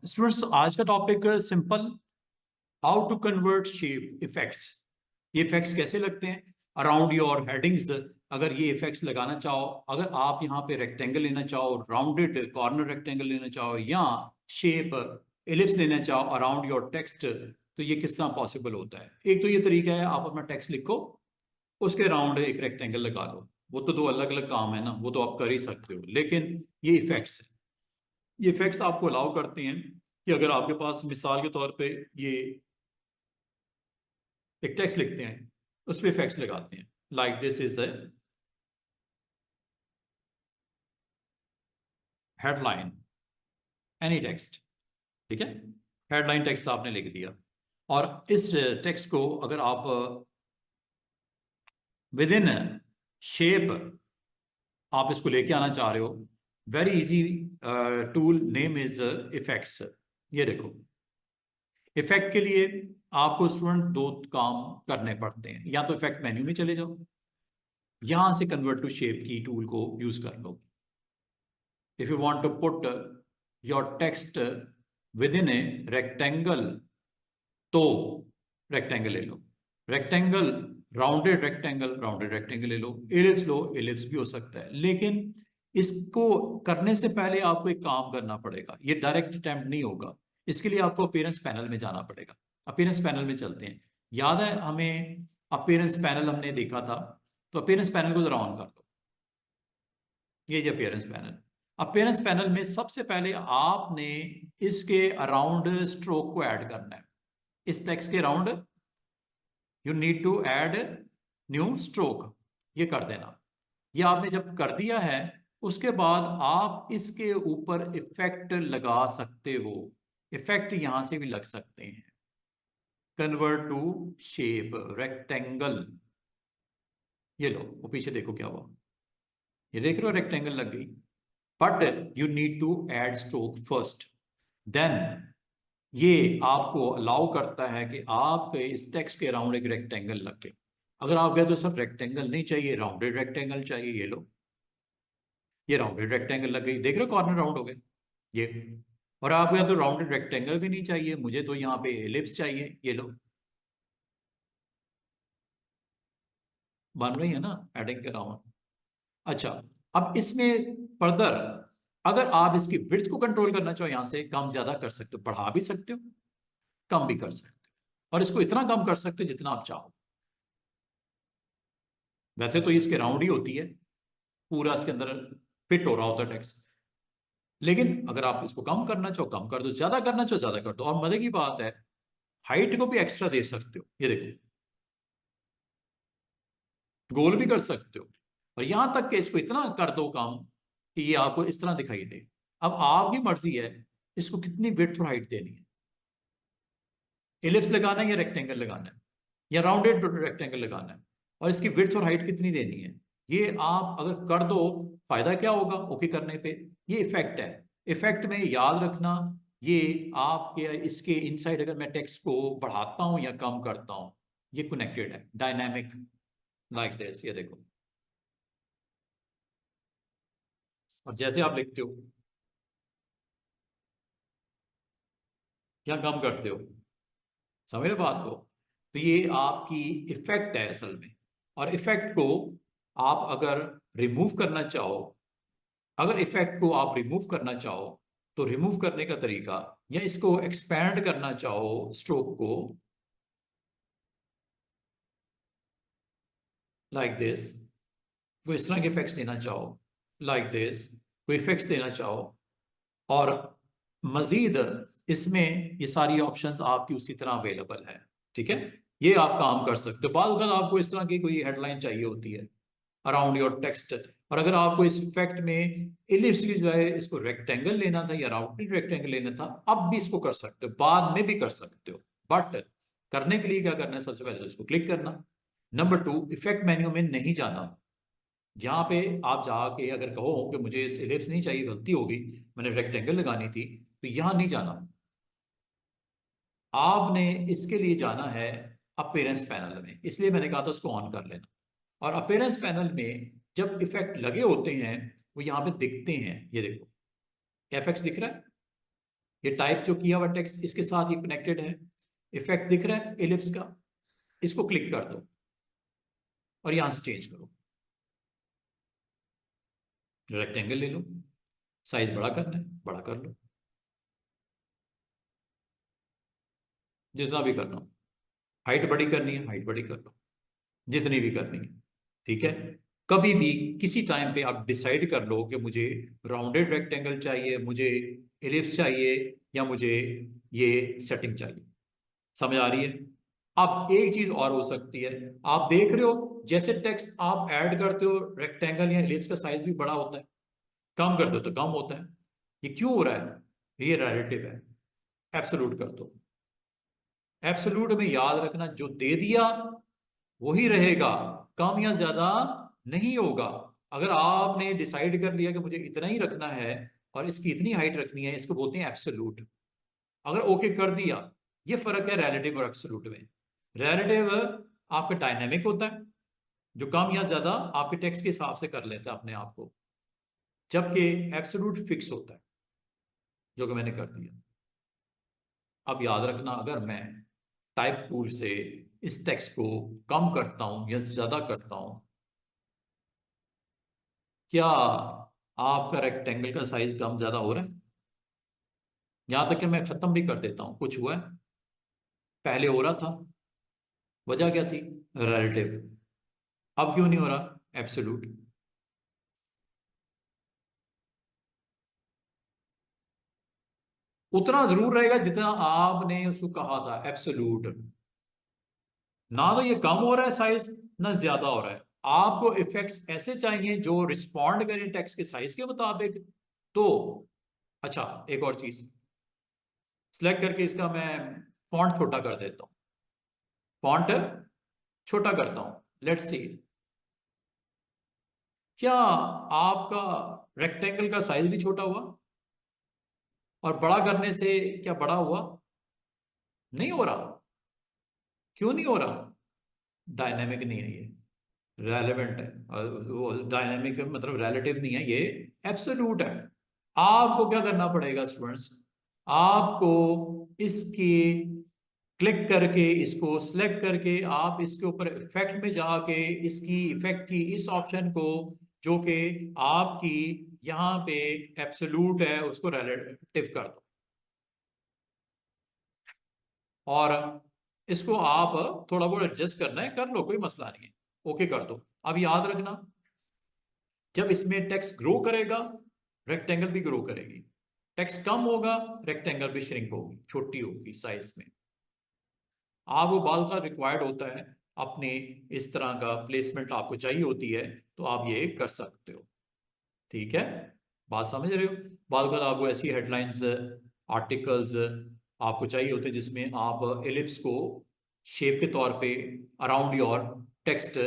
Students आज का topic simple how to convert shape effects. ये इफेक्ट्स कैसे लगते हैं अराउंड योर हेडिंग्स। अगर ये इफेक्ट्स लगाना चाहो, अगर आप यहाँ पे रेक्टेंगल लेना चाहो, राउंडेड कॉर्नर रेक्टेंगल लेना चाहो या शेप एलिप्स लेना चाहो अराउंड योर टेक्स्ट, तो ये किस तरह पॉसिबल होता है। एक तो ये तरीका है, आप अपना टेक्स्ट लिखो, उसके अराउंड एक रेक्टेंगल लगा लो। वो तो दो अलग अलग काम है ना, वो तो आप कर ही सकते हो, लेकिन ये इफेक्ट्स है। ये इफेक्ट्स आपको अलाउ करते हैं कि अगर आपके पास मिसाल के तौर पे ये एक टेक्स्ट लिखते हैं, उस पर इफेक्ट्स लगाते हैं। Like this is a headline, any text, ठीक है। हेडलाइन टेक्स्ट आपने लिख दिया, और इस टेक्स्ट को अगर आप विद इन शेप आप इसको लेके आना चाह रहे हो, very easy tool name is effects. ये देखो, इफेक्ट के लिए आपको स्टूडेंट दो काम करने पड़ते हैं। या तो इफेक्ट मेन्यू में चले जाओ, यहां से कन्वर्ट टू शेप की टूल को यूज कर लो। If you want to put your text within a rectangle, तो रेक्टेंगल ले लो। रेक्टेंगल, राउंडेड रेक्टेंगल ले लो। एलिप्स लो, एलिप्स भी हो सकता है। लेकिन इसको करने से पहले आपको एक काम करना पड़ेगा, ये डायरेक्ट अटेम्प्ट नहीं होगा। इसके लिए आपको अपीयरेंस पैनल में जाना पड़ेगा। अपीयरेंस पैनल में चलते हैं। याद है हमें अपीयरेंस पैनल हमने देखा था, तो अपीयरेंस पैनल को जरा ऑन कर दो। ये जो अपीयरेंस पैनल, अपीयरेंस पैनल में सबसे पहले आपने इसके अराउंड स्ट्रोक को ऐड करना है। इस टेक्स्ट के around you need to add new stroke, ये कर देना। ये आपने जब कर दिया है, उसके बाद आप इसके ऊपर इफेक्ट लगा सकते हो। इफेक्ट यहां से भी लग सकते हैं। कन्वर्ट टू शेप रेक्टेंगल, ये लो, वो पीछे देखो क्या हुआ। ये देख रहे हो, रेक्टेंगल लग गई। But you need to add stroke first, then ये आपको अलाउ करता है कि आपके इस टेक्स्ट के अराउंड एक रेक्टेंगल लगे। अगर आप कहते हो सर रेक्टेंगल नहीं चाहिए, राउंडेड रेक्टेंगल चाहिए, ये लो, ये राउंडेड रेक्टेंगल लग गई। देख रहे हो, कॉर्नर राउंड हो गए ये। और आप या तो राउंडेड रेक्टेंगल भी नहीं चाहिए, मुझे तो यहाँ पे एलिप्स चाहिए, ये लो, बन रही है ना एडिंग के अराउंड। अच्छा, अब इसमें फर्दर अगर आप इसकी विड्थ को कंट्रोल करना चाहो, यहां से कम ज्यादा कर सकते हो, बढ़ा भी सकते हो, कम भी कर सकते हो, और इसको इतना कम कर सकते हो जितना आप चाहो। वैसे तो इसके राउंड ही होती है, पूरा इसके अंदर फिट हो रहा होता है टेक्स्ट। लेकिन अगर आप इसको कम करना चाहो कम कर दो, ज्यादा करना चाहो ज्यादा कर दो। और मजे की बात है, हाइट को भी एक्स्ट्रा दे सकते हो, ये देखो, गोल भी कर सकते हो। और यहां तक कि इसको इतना कर दो कम कि ये आपको इस तरह दिखाई दे। अब आपकी मर्जी है इसको कितनी विड्थ और हाइट देनी है। एलिप्स लगाना है या रेक्टेंगल लगाना है, या राउंडेड रेक्टेंगल लगाना है, और इसकी विड्थ और हाइट कितनी देनी है, ये आप अगर कर दो, फायदा क्या होगा ओके करने पे। ये इफेक्ट है। इफेक्ट में याद रखना, ये आपके इसके इनसाइड अगर मैं टेक्स्ट को बढ़ाता हूं या कम करता हूं, ये कनेक्टेड है, डायनामिक, लाइक दिस, ये देखो। और जैसे आप लिखते हो या कम करते हो, समझ रहे बात को, तो ये आपकी इफेक्ट है असल में। और इफेक्ट को आप अगर रिमूव करना चाहो, अगर इफेक्ट को आप रिमूव करना चाहो, तो रिमूव करने का तरीका, या इसको एक्सपैंड करना चाहो स्ट्रोक को, लाइक दिस, कोई इस तरह के इफेक्ट्स देना चाहो, लाइक दिस, कोई इफेक्ट्स देना चाहो, और मजीद इसमें ये सारी ऑप्शंस आपकी उसी तरह अवेलेबल है, ठीक है। ये आप काम कर सकते हो। बाद अगर आपको इस तरह की कोई हेडलाइन चाहिए होती है अराउंड योर टेक्स्ट, और अगर आपको इस फैक्ट में इलिप्स की जो है इसको रेक्टेंगल लेना था या राउंडेड रेक्टेंगल लेना था, अब भी इसको कर सकते हो, बाद में भी कर सकते हो। बट करने के लिए क्या करना है, सबसे पहले तो इसको क्लिक करना। नंबर टू, इफेक्ट मेन्यू में नहीं जाना। यहाँ पे आप जाके अगर कहो कि मुझे इस इलिप्स नहीं चाहिए, गलती हो गई, मैंने रेक्टेंगल लगानी थी, तो यहाँ नहीं जाना। आपने इसके लिए जाना है अपीयरेंस पैनल में, इसलिए मैंने कहा था उसको ऑन कर लेना। और अपीयरेंस पैनल में जब इफेक्ट लगे होते हैं, वो यहाँ पे दिखते हैं, ये देखो, इफेक्ट्स दिख रहा है, ये टाइप जो किया हुआ टेक्स्ट इसके साथ ये कनेक्टेड है, इफेक्ट दिख रहा है एलिप्स का, इसको क्लिक कर दो और यहां से चेंज करो, रेक्टेंगल ले लो, साइज बड़ा करना है बड़ा कर लो, जितना भी करना हो, हाइट बड़ी करनी है हाइट बड़ी कर लो, जितनी भी करनी है, ठीक है। कभी भी किसी टाइम पे आप डिसाइड कर लो कि मुझे राउंडेड रेक्टेंगल चाहिए, मुझे एलिप्स चाहिए, या मुझे ये सेटिंग चाहिए। समझ आ रही है? अब एक चीज और हो सकती है, आप देख रहे हो जैसे टेक्स्ट आप ऐड करते हो रेक्टेंगल या एलिप्स का साइज भी बड़ा होता है, कम कर दो तो कम होता है। ये क्यों हो रहा है? ये रिलेटिव है। एब्सोल्यूट कर दो। एब्सोल्यूट में याद रखना, जो दे दिया वही रहेगा, कम या ज्यादा नहीं होगा। अगर आपने डिसाइड कर लिया कि मुझे इतना ही रखना है और इसकी इतनी हाइट रखनी है, इसको बोलते हैं एब्सोल्यूट। अगर ओके कर दिया, ये फर्क है रिलेटिव और एब्सोल्यूट में। रिलेटिव आपका डायनेमिक होता है, जो कम या ज्यादा आपके टेक्स्ट के हिसाब से कर लेता है अपने आप को, जबकि एब्सोल्यूट फिक्स होता है, जो कि मैंने कर दिया। अब याद रखना, अगर मैं टाइप टूल से इस टेक्स्ट को कम करता हूं या ज्यादा करता हूं, क्या आपका रेक्टेंगल का साइज कम ज्यादा हो रहा है? यहां तक कि मैं खत्म भी कर देता हूं, कुछ हुआ है? पहले हो रहा था, वजह क्या थी? रिलेटिव। अब क्यों नहीं हो रहा? एब्सोल्यूट। उतना जरूर रहेगा जितना आपने उसको कहा था, एब्सोल्यूट। ना तो ये कम हो रहा है साइज, ना ज्यादा हो रहा है। आपको इफेक्ट्स ऐसे चाहिए जो रिस्पॉन्ड करें टेक्स्ट के साइज के मुताबिक। तो अच्छा, एक और चीज, सिलेक्ट करके इसका मैं फॉन्ट छोटा कर देता हूं, फॉन्ट छोटा करता हूं। लेट्स सी, क्या आपका रेक्टेंगल का साइज भी छोटा हुआ? और बड़ा करने से क्या बड़ा हुआ? नहीं हो रहा। क्यों नहीं हो रहा? डायनेमिक नहीं है ये, रेलेवेंट है। और वो डायनेमिक मतलब रिलेटिव नहीं है, ये एब्सोल्यूट है। आपको क्या करना पड़ेगा स्टूडेंट्स? आपको इसकी क्लिक करके, इसको सिलेक्ट करके, आप इसके ऊपर इफेक्ट में जाके इसकी इफेक्ट की इस ऑप्शन को, जो कि आपकी यहां पे एब्सोल्यूट है, उसको रिलेटिव कर दो। और इसको आप थोड़ा बहुत एडजस्ट करना है, कर लो, कोई मसला नहीं है, ओके कर दो। अब याद रखना, जब इसमें टेक्स्ट ग्रो करेगा, रेक्टेंगल भी ग्रो करेगी। टेक्स्ट कम होगा, रेक्टेंगल भी श्रिंक होगी, छोटी होगी साइज में। आपको बाल का रिक्वायर्ड होता है, अपने इस तरह का प्लेसमेंट आपको चाहिए होती है, तो आप ये कर सकते हो। ठीक है, बात समझ रहे हो? बाल का आपको ऐसी हेडलाइंस, आर्टिकल्स आपको चाहिए होते हैं जिसमें आप एलिप्स को शेप के तौर पे अराउंड योर टेक्स्ट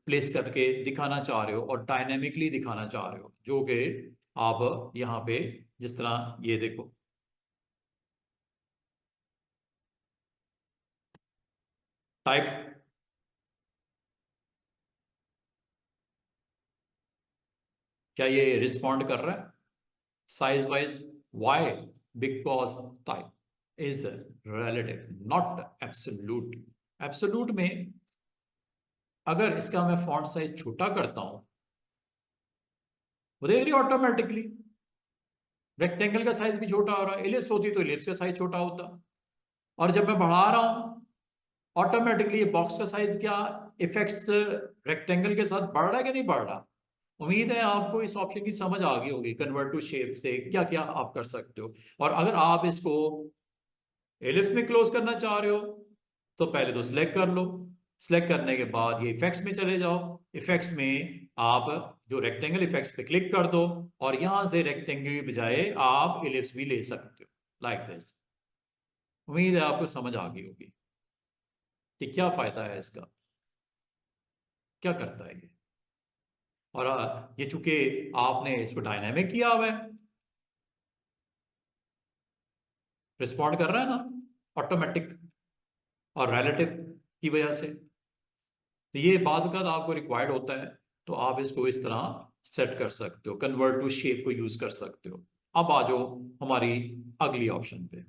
प्लेस करके दिखाना चाह रहे हो और डायनेमिकली दिखाना चाह रहे हो, जो कि आप यहाँ पे जिस तरह ये देखो, टाइप। क्या ये रिस्पॉन्ड कर रहा है size wise? Why? Because type is relative, not absolute. Absolute में अगर इसका मैं फॉन्ट साइज छोटा करता हूं, वो देख रही ऑटोमेटिकली रेक्टेंगल का साइज भी छोटा हो रहा है। इलिप्स होती तो इलिप्स का साइज छोटा होता। और जब मैं बढ़ा रहा हूं, ऑटोमेटिकली ये बॉक्स का साइज क्या, इफेक्ट्स रेक्टेंगल के साथ बढ़ रहा है कि नहीं बढ़ रहा? उम्मीद है आपको इस ऑप्शन की समझ आ गई होगी, कन्वर्ट टू शेप से क्या क्या आप कर सकते हो। और अगर आप इसको एलिप्स में क्लोज करना चाह रहे हो, तो पहले तो सिलेक्ट कर लो, सिलेक्ट करने के बाद ये इफेक्ट्स में चले जाओ, इफेक्ट्स में आप जो रेक्टेंगल इफेक्ट्स पे क्लिक कर दो, और यहां से रेक्टेंगल की बजाय आप एलिप्स भी ले सकते हो, लाइक दिस। उम्मीद है आपको समझ आ गई होगी कि क्या फायदा है इसका, क्या करता है ये। और ये चूंकि आपने इसको डायनामिक किया हुआ है, रिस्पॉन्ड कर रहा है ना ऑटोमेटिक और रिलेटिव की वजह से, तो ये बाद आपको रिक्वायर्ड होता है, तो आप इसको इस तरह सेट कर सकते हो, कन्वर्ट टू शेप को यूज कर सकते हो। अब आ जाओ हमारी अगली ऑप्शन पे।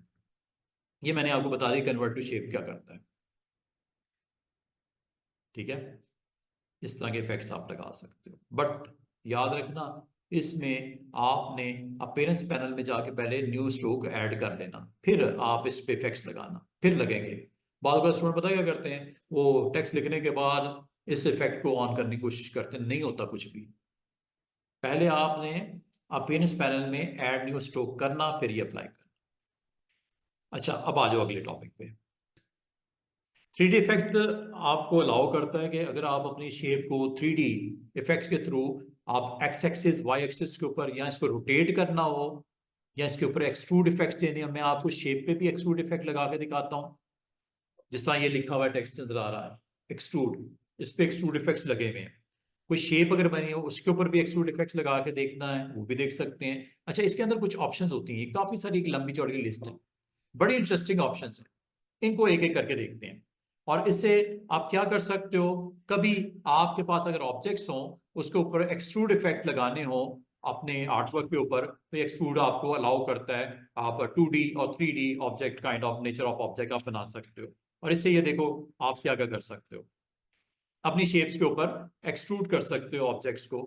ये मैंने आपको बता दी कन्वर्ट टू शेप क्या करता है, ठीक है। इस तरह के इफेक्ट्स आप लगा सकते हो, बट याद रखना इसमें आपने अपीयरेंस पैनल में जाके पहले न्यू स्ट्रोक ऐड कर लेना, फिर आप इस पे इफेक्ट्स लगाना, फिर लगेंगे। बाद में स्टूडेंट पता क्या करते हैं, वो टेक्स्ट लिखने के बाद इस इफेक्ट को ऑन करने की कोशिश करते हैं, नहीं होता कुछ भी। पहले आपने अपीयरेंस पैनल में ऐड न्यू स्ट्रोक करना, फिर ये अप्लाई करना। अच्छा, अब आ जाओ अगले टॉपिक पे। 3D इफेक्ट आपको अलाउ करता है कि अगर आप अपनी शेप को 3D इफेक्ट्स के थ्रू आप एक्स एक्सिस वाई एक्सिस के ऊपर या इसको रोटेट करना हो या इसके ऊपर एक्सट्रूड इफेक्ट्स देने, मैं आपको शेप पे भी एक्सट्रूड इफेक्ट लगा के दिखाता हूँ। जिस तरह ये लिखा हुआ टेक्स्ट नजर आ रहा है एक्सट्रूड, इस पे एक्सट्रूड इफेक्ट्स लगे हुए हैं। कोई शेप अगर बनी हो उसके ऊपर भी एक्सट्रूड इफेक्ट लगा के देखना है, वो भी देख सकते हैं। अच्छा, इसके अंदर कुछ ऑप्शंस होती हैं, काफी सारी, एक लंबी चौड़ी लिस्ट है, बड़ी इंटरेस्टिंग ऑप्शंस हैं। इनको एक एक करके देखते हैं। और इससे आप क्या कर सकते हो, कभी आपके पास अगर ऑब्जेक्ट्स हो उसके ऊपर एक्सट्रूड इफेक्ट लगाने हो अपने आर्टवर्क के ऊपर, तो एक्सट्रूड आपको अलाउ करता है, आप 2D और 3D object, kind of nature of object आप बना सकते हो। और इससे ये देखो आप क्या क्या कर सकते हो, अपनी शेप्स के ऊपर एक्सट्रूड कर सकते हो ऑब्जेक्ट्स को।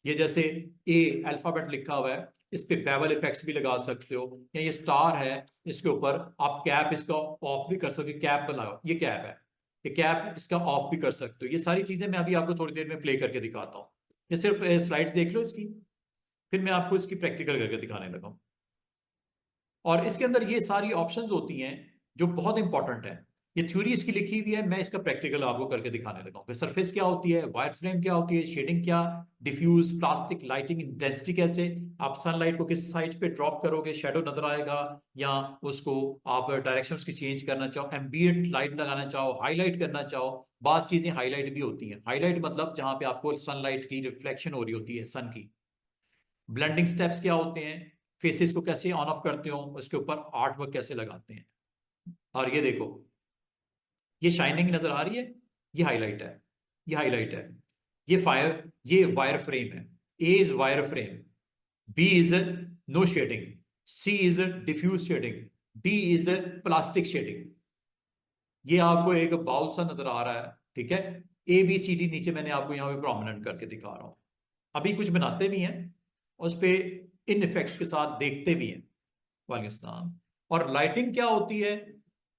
ये जैसे ए अल्फाबेट लिखा हुआ है, इस पे बेवल इफेक्ट्स भी लगा सकते हो, या ये स्टार है इसके ऊपर आप कैप इसका ऑफ भी कर सकते हो, कैप बनाओ, ये कैप है, ये कैप इसका ऑफ भी कर सकते हो। ये सारी चीजें मैं अभी आपको थोड़ी देर में प्ले करके दिखाता हूँ। ये सिर्फ स्लाइड्स देख लो इसकी, फिर मैं आपको इसकी प्रैक्टिकल करके दिखाने लगा हूँ। और इसके अंदर ये सारी ऑप्शंस होती हैं जो बहुत इंपॉर्टेंट है। ये थ्योरी इसकी लिखी हुई है, मैं इसका प्रैक्टिकल आपको करके दिखाने लगा हूँ। सरफेस क्या होती है, वायर फ्रेम क्या होती है, शेडिंग क्या, डिफ्यूज, प्लास्टिक, लाइटिंग, इंटेंसिटी कैसे, आप सनलाइट को किस साइड पे ड्रॉप करोगे शेडो नजर आएगा, या उसको आप डायरेक्शन उसकी चेंज करना चाहो, एम्बिएंट लाइट लगाना चाहो, हाईलाइट करना चाहो। बात चीजें हाईलाइट भी होती हैं, हाईलाइट मतलब जहां पे आपको सनलाइट की रिफ्लेक्शन हो रही होती है सन की। ब्लेंडिंग स्टेप्स क्या होते हैं, फेसेस को कैसे ऑन ऑफ करते हो, उसके ऊपर आर्ट वर्क कैसे लगाते हैं। और ये देखो, ये शाइनिंग नजर आ रही है, ये हाईलाइट है, ये हाईलाइट है, ये वायर फ्रेम है। A is wire frame, B is no shading, C is diffuse shading, D is plastic shading. ये आपको एक बाउल सा नजर आ रहा है, ठीक है। ए बी सी डी नीचे मैंने आपको यहाँ पे प्रोमिनेंट करके दिखा रहा हूं। अभी कुछ बनाते भी हैं उस पे, इन इफेक्ट्स के साथ देखते भी हैं। वालेकुम सलाम। और लाइटिंग क्या होती है,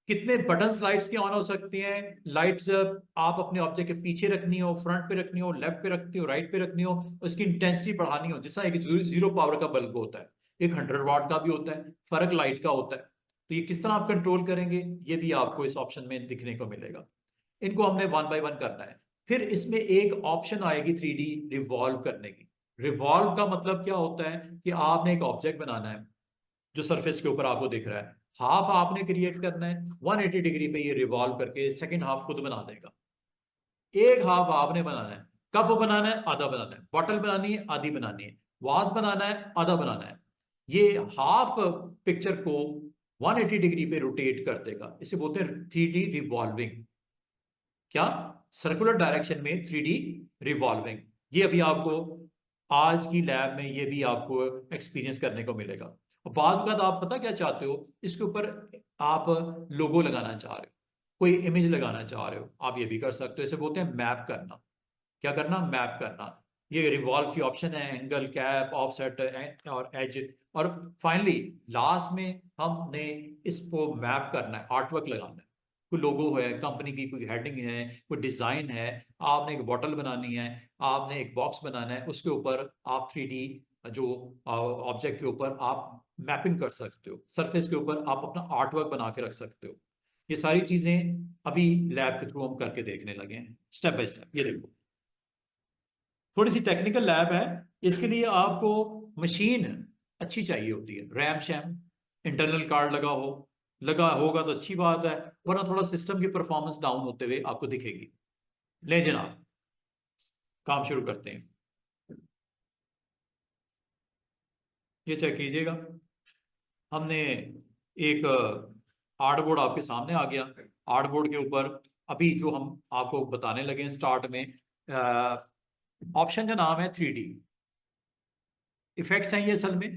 कितने बटन लाइट्स की ऑन हो सकती हैं, लाइट्स आप अपने ऑब्जेक्ट के पीछे रखनी हो, फ्रंट पे रखनी हो, लेफ्ट पे रखनी हो, राइट पे रखनी हो, उसकी इंटेंसिटी बढ़ानी हो। जैसा एक 0 पावर का बल्ब होता है, एक 100 वाट का भी होता है, फर्क लाइट का होता है। तो ये किस तरह आप कंट्रोल करेंगे, ये भी आपको इस ऑप्शन में दिखने को मिलेगा। इनको हमने 1 बाय 1 करना है। फिर इसमें एक ऑप्शन आएगी 3D रिवॉल्व करने की। रिवॉल्व का मतलब क्या होता है कि आपने एक ऑब्जेक्ट बनाना है जो सरफेस के ऊपर आपको दिख रहा है, हाफ आपने क्रिएट करना है, 180 डिग्री पे ये रिवॉल्व करके सेकंड हाफ खुद बना देगा। एक हाफ आपने बनाना है, कप बनाना है आधा बनाना है, बॉटल बनानी है आधी बनानी है, वास बनाना है आधा बनाना है। ये हाफ पिक्चर को 180 डिग्री पे रोटेट कर देगा, इसे बोलते हैं 3D रिवॉल्विंग। क्या, सर्कुलर डायरेक्शन में 3D रिवॉल्विंग। ये अभी आपको आज की लैब में ये भी आपको एक्सपीरियंस करने को मिलेगा। और बाद आप पता क्या चाहते हो, इसके ऊपर आप लोगो लगाना चाह रहे हो, कोई इमेज लगाना चाह रहे हो, आप ये भी कर सकते हो। इसे बोलते हैं मैप करना। क्या करना, मैप करना। ये रिवॉल्व की ऑप्शन है, एंगल, कैप, ऑफसेट और एज। और फाइनली लास्ट में हमने इसको मैप करना है, आर्टवर्क लगाना है। कोई लोगो है कंपनी की, कोई हेडिंग है, कोई डिजाइन है, आपने एक बॉटल बनानी है, आपने एक बॉक्स बनाना है, उसके ऊपर आप 3D जो ऑब्जेक्ट के ऊपर आप मैपिंग कर सकते हो, सरफेस के ऊपर आप अपना आर्टवर्क बना के रख सकते हो। ये सारी चीजें अभी लैब के थ्रू हम करके देखने लगे हैं, स्टेप बाय स्टेप। ये देखो, थोड़ी सी टेक्निकल लैब है। इसके लिए आपको मशीन अच्छी चाहिए होती है, रैम शैम, इंटरनल कार्ड लगा होगा तो अच्छी बात है, वरना थोड़ा सिस्टम की परफॉर्मेंस डाउन होते हुए आपको दिखेगी। ले जनाब, काम शुरू करते हैं। ये चेक कीजिएगा, हमने एक आर्टबोर्ड आपके सामने आ गया। आर्टबोर्ड के ऊपर अभी जो हम आपको बताने लगे हैं स्टार्ट में, ऑप्शन का नाम है 3D इफेक्ट्स हैं ये असल में।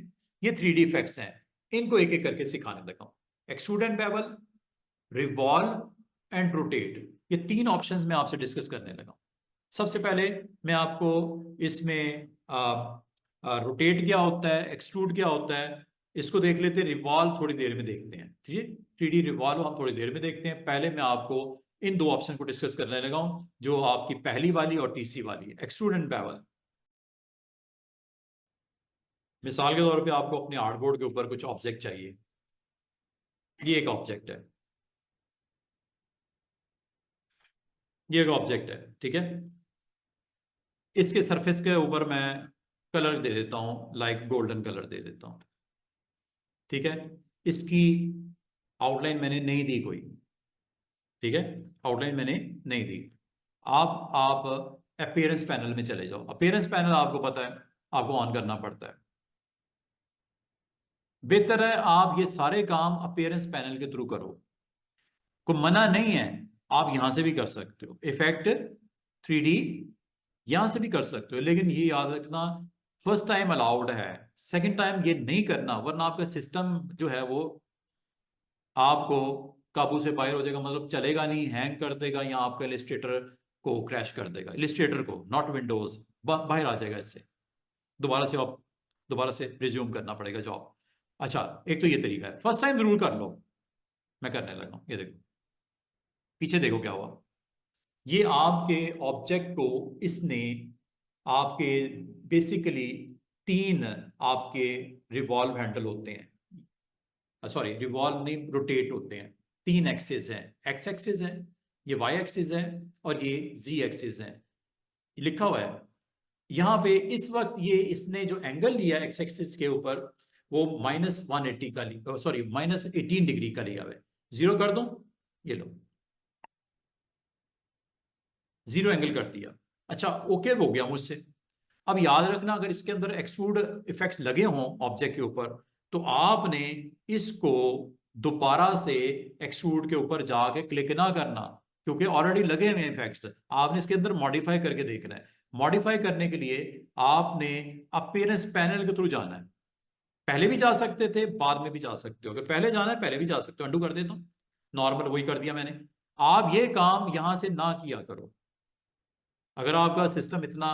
ये 3D इफेक्ट्स हैं, इनको एक एक करके सिखाने लगा हूं। Extrude and bevel, revolve and rotate, ये 3 ऑप्शंस मैं आपसे डिस्कस करने लगा हूं। सबसे पहले मैं आपको इसमें रोटेट क्या होता है, एक्सट्रूड क्या होता है, इसको देख लेते हैं। रिवॉल्व थोड़ी देर में देखते हैं, ठीक है, 3D रिवॉल्व हम थोड़ी देर में देखते हैं। पहले मैं आपको इन 2 ऑप्शन को डिस्कस करने लगा हूं, जो आपकी पहली वाली और तीसरी वाली है, एक्सट्रूड एंड बेवल। मिसाल के तौर पे आपको अपने आर्टबोर्ड के ऊपर कुछ ऑब्जेक्ट चाहिए, ये एक ऑब्जेक्ट है, ये एक ऑब्जेक्ट है, ठीक है। इसके सरफेस के ऊपर मैं कलर दे देता हूं, लाइक गोल्डन कलर दे देता हूं, ठीक है। इसकी आउटलाइन मैंने नहीं दी कोई, ठीक है, आउटलाइन मैंने नहीं दी। आप अपीयरेंस पैनल में चले जाओ। अपीयरेंस पैनल आपको पता है, आपको ऑन करना पड़ता है। बेहतर है आप ये सारे काम अपीयरेंस पैनल के थ्रू करो, को मना नहीं है, आप यहां से भी कर सकते हो। इफेक्ट 3D यहां से भी कर सकते हो, लेकिन ये याद रखना फर्स्ट टाइम अलाउड है, सेकंड टाइम ये नहीं करना, वरना आपका सिस्टम जो है वो आपको काबू से बाहर हो जाएगा, मतलब चलेगा नहीं, हैंग कर देगा, या आपका इलिस्ट्रेटर को क्रैश कर देगा, इलिस्ट्रेटर को, नॉट विंडोज, बाहर आ जाएगा इससे। दोबारा से आप दोबारा से रिज्यूम करना पड़ेगा जॉब। अच्छा, एक तो ये तरीका है, फर्स्ट टाइम जरूर कर लो। मैं करने लगा हूं, ये देखो, पीछे देखो क्या हुआ। ये आपके ऑब्जेक्ट को इसने आपके बेसिकली 3 आपके रिवॉल्व हैंडल होते हैं, सॉरी रिवॉल्व नहीं, रोटेट होते हैं। 3 एक्सिस हैं, एक्स एक्सिस है, ये वाई एक्सिस है, और ये जी एक्सिस है, लिखा हुआ है यहां पे। इस वक्त ये इसने जो एंगल लिया एक्स एक्सिस के ऊपर, वो -180 का लिया, सॉरी -18 डिग्री का लिया हुआ है। 0 कर दूं, ये लो, 0 एंगल कर दिया। अच्छा, ओके हो गया मुझसे। अब याद रखना, अगर इसके अंदर एक्सट्रूड इफेक्ट्स लगे हों ऑब्जेक्ट के ऊपर, तो आपने इसको दोबारा से एक्सट्रूड के ऊपर जाके क्लिक ना करना, क्योंकि ऑलरेडी लगे हुए इफेक्ट्स, आपने इसके अंदर मॉडिफाई करके देखना है। मॉडिफाई करने के लिए आपने अपीयरेंस पैनल के थ्रू जाना है। पहले भी जा सकते थे, बाद में भी जा सकते हो, अगर पहले जाना है पहले भी जा सकते हो। अंडू कर देता हूं, नॉर्मल वही कर दिया मैंने। आप ये काम यहां से ना किया करो। अगर आपका सिस्टम इतना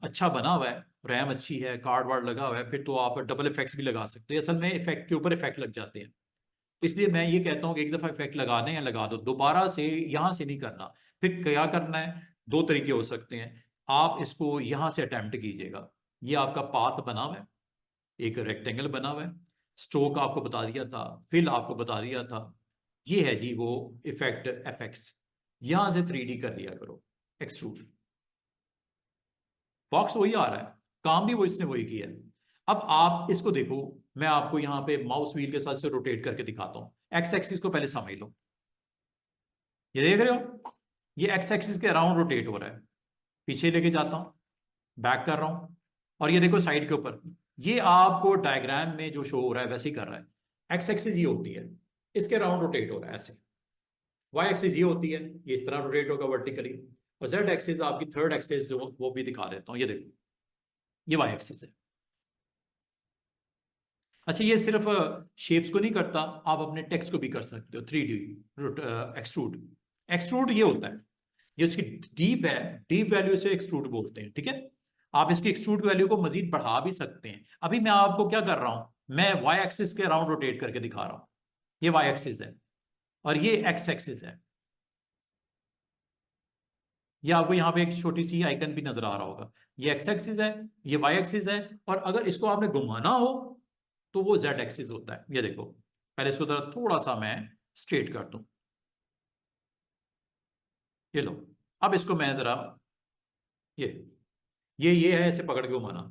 अच्छा बना हुआ है, रैम अच्छी है, कार्ड वार्ड लगा हुआ है, फिर तो आप डबल इफेक्ट्स भी लगा सकते हो। असल में इफेक्ट के ऊपर इफेक्ट लग जाते हैं, इसलिए मैं ये कहता हूँ कि एक दफा इफेक्ट लगाने हैं लगा दो, दोबारा से यहां से नहीं करना। फिर क्या करना है, 2 तरीके हो सकते हैं। आप इसको यहां से अटेम्प्ट कीजिएगा। ये आपका पाथ बना हुआ है, एक रेक्टेंगल बना हुआ है, स्ट्रोक आपको बता दिया था, फिल आपको बता दिया था, ये है जी वो इफेक्ट एफेक्ट्स। यहां से 3D कर लिया करो, एक्सट्रूड। बॉक्स वही आ रहा है, काम भी वो इसने वही किया है। अब आप इसको देखो, मैं आपको यहां पे माउस व्हील के साथ से रोटेट करके दिखाता हूं। एक्स एक्सिस को पहले समझ लो, ये देख रहे हो, ये एक्स एक्सिस के अराउंड रोटेट हो रहा है। पीछे लेके जाता हूं, बैक कर रहा हूं, और ये देखो साइड के ऊपर, ये आपको डायग्राम में जो शो हो रहा है वैसे ही कर रहा है। एक्स एक्सिस ये होती है, इसके अराउंड रोटेट हो रहा है ऐसे। वाई एक्सिस ये होती है, ये इस तरह रोटेट होगा वर्टिकली। और जेड एक्सिस आपकी थर्ड एक्सिस जो, वो भी दिखा देता हूं, ये देखो, ये वाई एक्सिस है। अच्छा, ये सिर्फ शेप्स को नहीं करता, आप अपने टेक्स्ट को भी कर सकते हो। 3D एक्सट्रूड, एक्सट्रूड ये होता है, ये उसकी डीप है, डीप वैल्यू से एक्सट्रूड बोलते हैं, ठीक है। आप इसकी एक्सट्रूड वैल्यू को मजीद बढ़ा भी सकते हैं। अभी मैं आपको क्या कर रहा हूं, मैं वाई एक्सिस के अराउंड रोटेट करके दिखा रहा हूं। ये वाई एक्सिस है, और ये एक्स एक्सिस है। ये आपको यहाँ पे एक छोटी सी आइकन भी नजर आ रहा होगा, ये एक्स एक्सिस है, ये वाई एक्सिस है। और अगर इसको आपने घुमाना हो तो वो जेड एक्सिस होता है। ये देखो, पहले इसको थोड़ा सा मैं स्ट्रेट कर दूं, ये लो। अब इसको मैं जरा, ये ये है, ऐसे पकड़ के घुमाना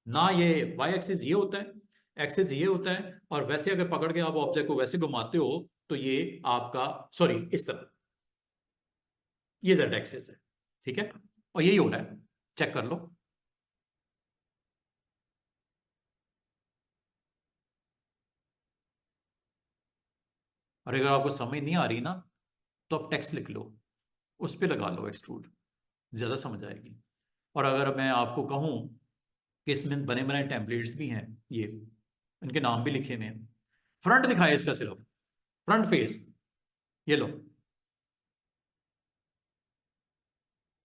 ना, ये वाई एक्सिस ये होता है, एक्सिस ये होता है। और वैसे अगर पकड़ के आप ऑब्जेक्ट को वैसे घुमाते हो तो ये आपका, सॉरी इस तरह, ये जेड एक्सिस है, ठीक है। और यही हो रहा है, चेक कर लो। और अगर आपको समझ नहीं आ रही ना, तो आप टेक्स्ट लिख लो, उस पर लगा लो एक्सट्रूड, ज्यादा समझ आएगी। और अगर मैं आपको कहूं कि इसमें बने बनाए टेम्पलेट्स भी हैं, ये इनके नाम भी लिखे हुए हैं। फ्रंट दिखाए इसका सिर्फ, फ्रंट फेस, ये लो,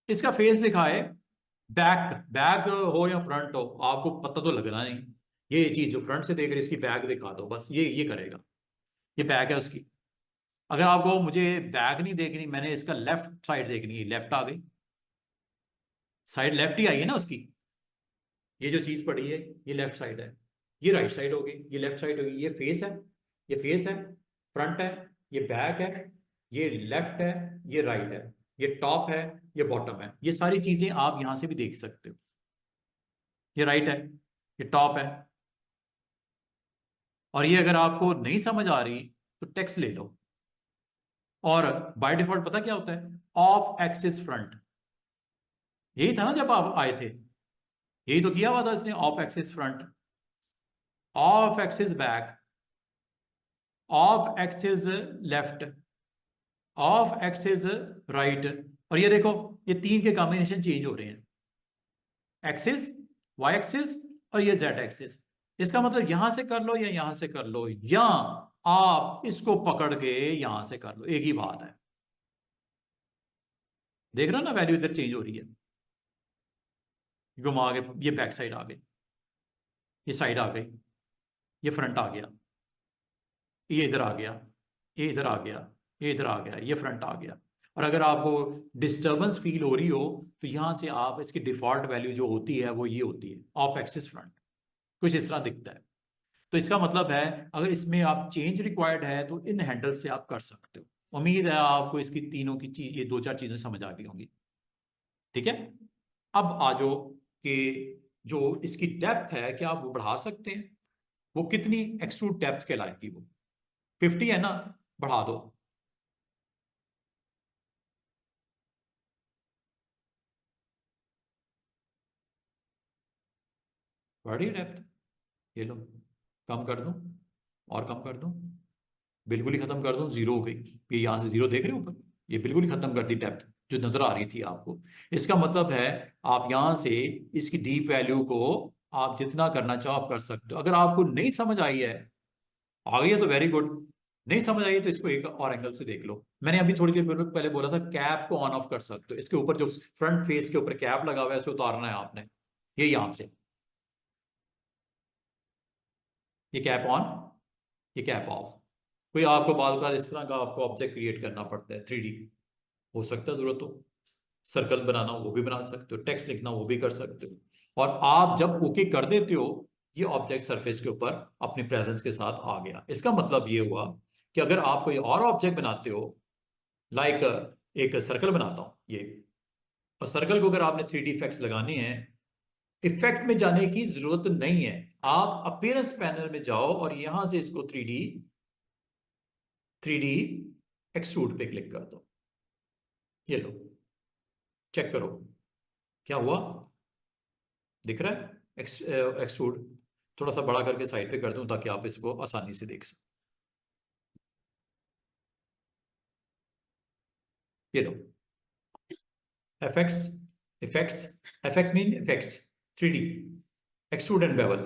इसका फेस दिखाए, बैक, बैक हो या फ्रंट हो आपको पता तो लगना नहीं। ये चीज जो फ्रंट से देख रहे इसकी बैक दिखा दो, बस ये करेगा। ये बैक है उसकी। अगर आपको मुझे बैक नहीं देखनी, मैंने इसका लेफ्ट साइड देखनी है, लेफ्ट आ गई, साइड लेफ्ट ही आई है ना उसकी। ये जो चीज पड़ी है ये लेफ्ट साइड है, ये राइट साइड होगी, ये लेफ्ट साइड होगी। ये फेस है, ये फेस है, फ्रंट है, ये बैक है, ये लेफ्ट है, ये राइट है, ये टॉप है, ये बॉटम है। ये सारी चीजें आप यहां से भी देख सकते हो। ये राइट है, ये टॉप है। और ये अगर आपको नहीं समझ आ रही तो टेक्स्ट ले लो। और बाय डिफॉल्ट पता क्या होता है, ऑफ एक्सिस फ्रंट। यही था ना जब आप आए थे, यही तो किया हुआ था इसने, of axis front, of axis back, of axis left, of axis right. और ये देखो, ये तीन के कॉम्बिनेशन चेंज हो रहे हैं, एक्सिस, वाई एक्सिस और ये जेड एक्सिस। इसका मतलब यहां से कर लो या यहां से कर लो, या आप इसको पकड़ के यहां से कर लो, एक ही बात है। देख रहे हो ना, वैल्यू इधर चेंज हो रही है। घुमा के ये बैक साइड आ गई, ये साइड आ गई, ये फ्रंट आ गया, ये इधर आ गया, ये इधर आ गया, ये इधर आ गया, ये फ्रंट आ गया। और अगर आपको डिस्टर्बेंस फील हो रही हो तो यहां से आप इसकी डिफॉल्ट वैल्यू जो होती है वो ये होती है, ऑफ एक्सिस फ्रंट, कुछ इस तरह दिखता है। तो इसका मतलब है अगर इसमें आप चेंज रिक्वायर्ड है तो इन हैंडल से आप कर सकते हो। उम्मीद है आपको इसकी तीनों की चीज, ये दो चार चीजें समझ आ गई होंगी। ठीक है, अब आ जाओ कि जो इसकी डेप्थ है क्या आप वो बढ़ा सकते हैं। वो कितनी एक्सट्रूड डेप्थ कहलाएगी, वो 50 है ना, बढ़ा दो। बढ़ी डेप्थ, ये लो, कम कर दूं, और कम कर दूं, बिल्कुल ही खत्म कर दूं, जीरो हो गई। ये यहां से जीरो देख रहे हो ऊपर, ये बिल्कुल ही खत्म कर दी डेप्थ जो नजर आ रही थी आपको। इसका मतलब है आप यहां से इसकी डीप वैल्यू को आप जितना करना चाहो आप कर सकते हो। अगर आपको नहीं समझ आई है, आ गई है तो वेरी गुड, नहीं समझ आई है तो इसको एक और एंगल से देख लो। मैंने अभी थोड़ी देर पहले बोला था कैप को ऑन ऑफ कर सकते हो, इसके ऊपर जो फ्रंट फेस के ऊपर कैप लगा हुआ है उसे उतारना है आपने, ये यहां से, ये कैप ऑन, ये कैप ऑफ। कोई आपको बार बार इस तरह का आपको ऑब्जेक्ट क्रिएट करना पड़ता है 3D, हो सकता है जरूरत हो, सर्कल बनाना हो वो भी बना सकते हो, टेक्स्ट लिखना हो वो भी कर सकते हो। और आप जब ओके कर देते हो, ये ऑब्जेक्ट सरफेस के ऊपर अपनी प्रेजेंस के साथ आ गया। इसका मतलब ये हुआ कि अगर आप कोई और ऑब्जेक्ट बनाते हो, लाइक एक सर्कल बनाता हूं ये, और सर्कल को अगर आपने 3D इफेक्ट्स लगाने हैं, इफेक्ट में जाने की जरूरत नहीं है। आप अपीयरेंस पैनल में जाओ और यहां से इसको 3D एक्सट्रूड पे क्लिक कर दो, ये लो, चेक करो क्या हुआ, दिख रहा है एक्सट्रूड। थोड़ा सा बड़ा करके साइड पे कर दूं ताकि आप इसको आसानी से देख सकें, ये लो, FX, effects, FX mean effects, 3D extrude and bevel.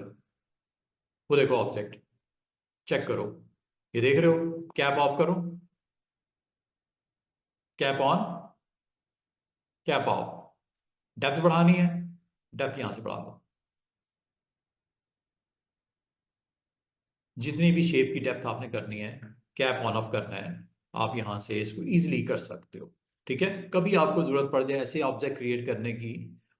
वो देखो ऑब्जेक्ट, चेक करो, ये देख रहे हो, कैप ऑफ करो, cap on, cap off. Depth बढ़ानी है, डेप्थ यहां से बढ़ा दो, जितनी भी शेप की डेप्थ आपने करनी है, कैप ऑन ऑफ करना है, आप यहां से इसको इजीली कर सकते हो। ठीक है, कभी आपको जरूरत पड़ जाए ऐसे ऑब्जेक्ट क्रिएट करने की,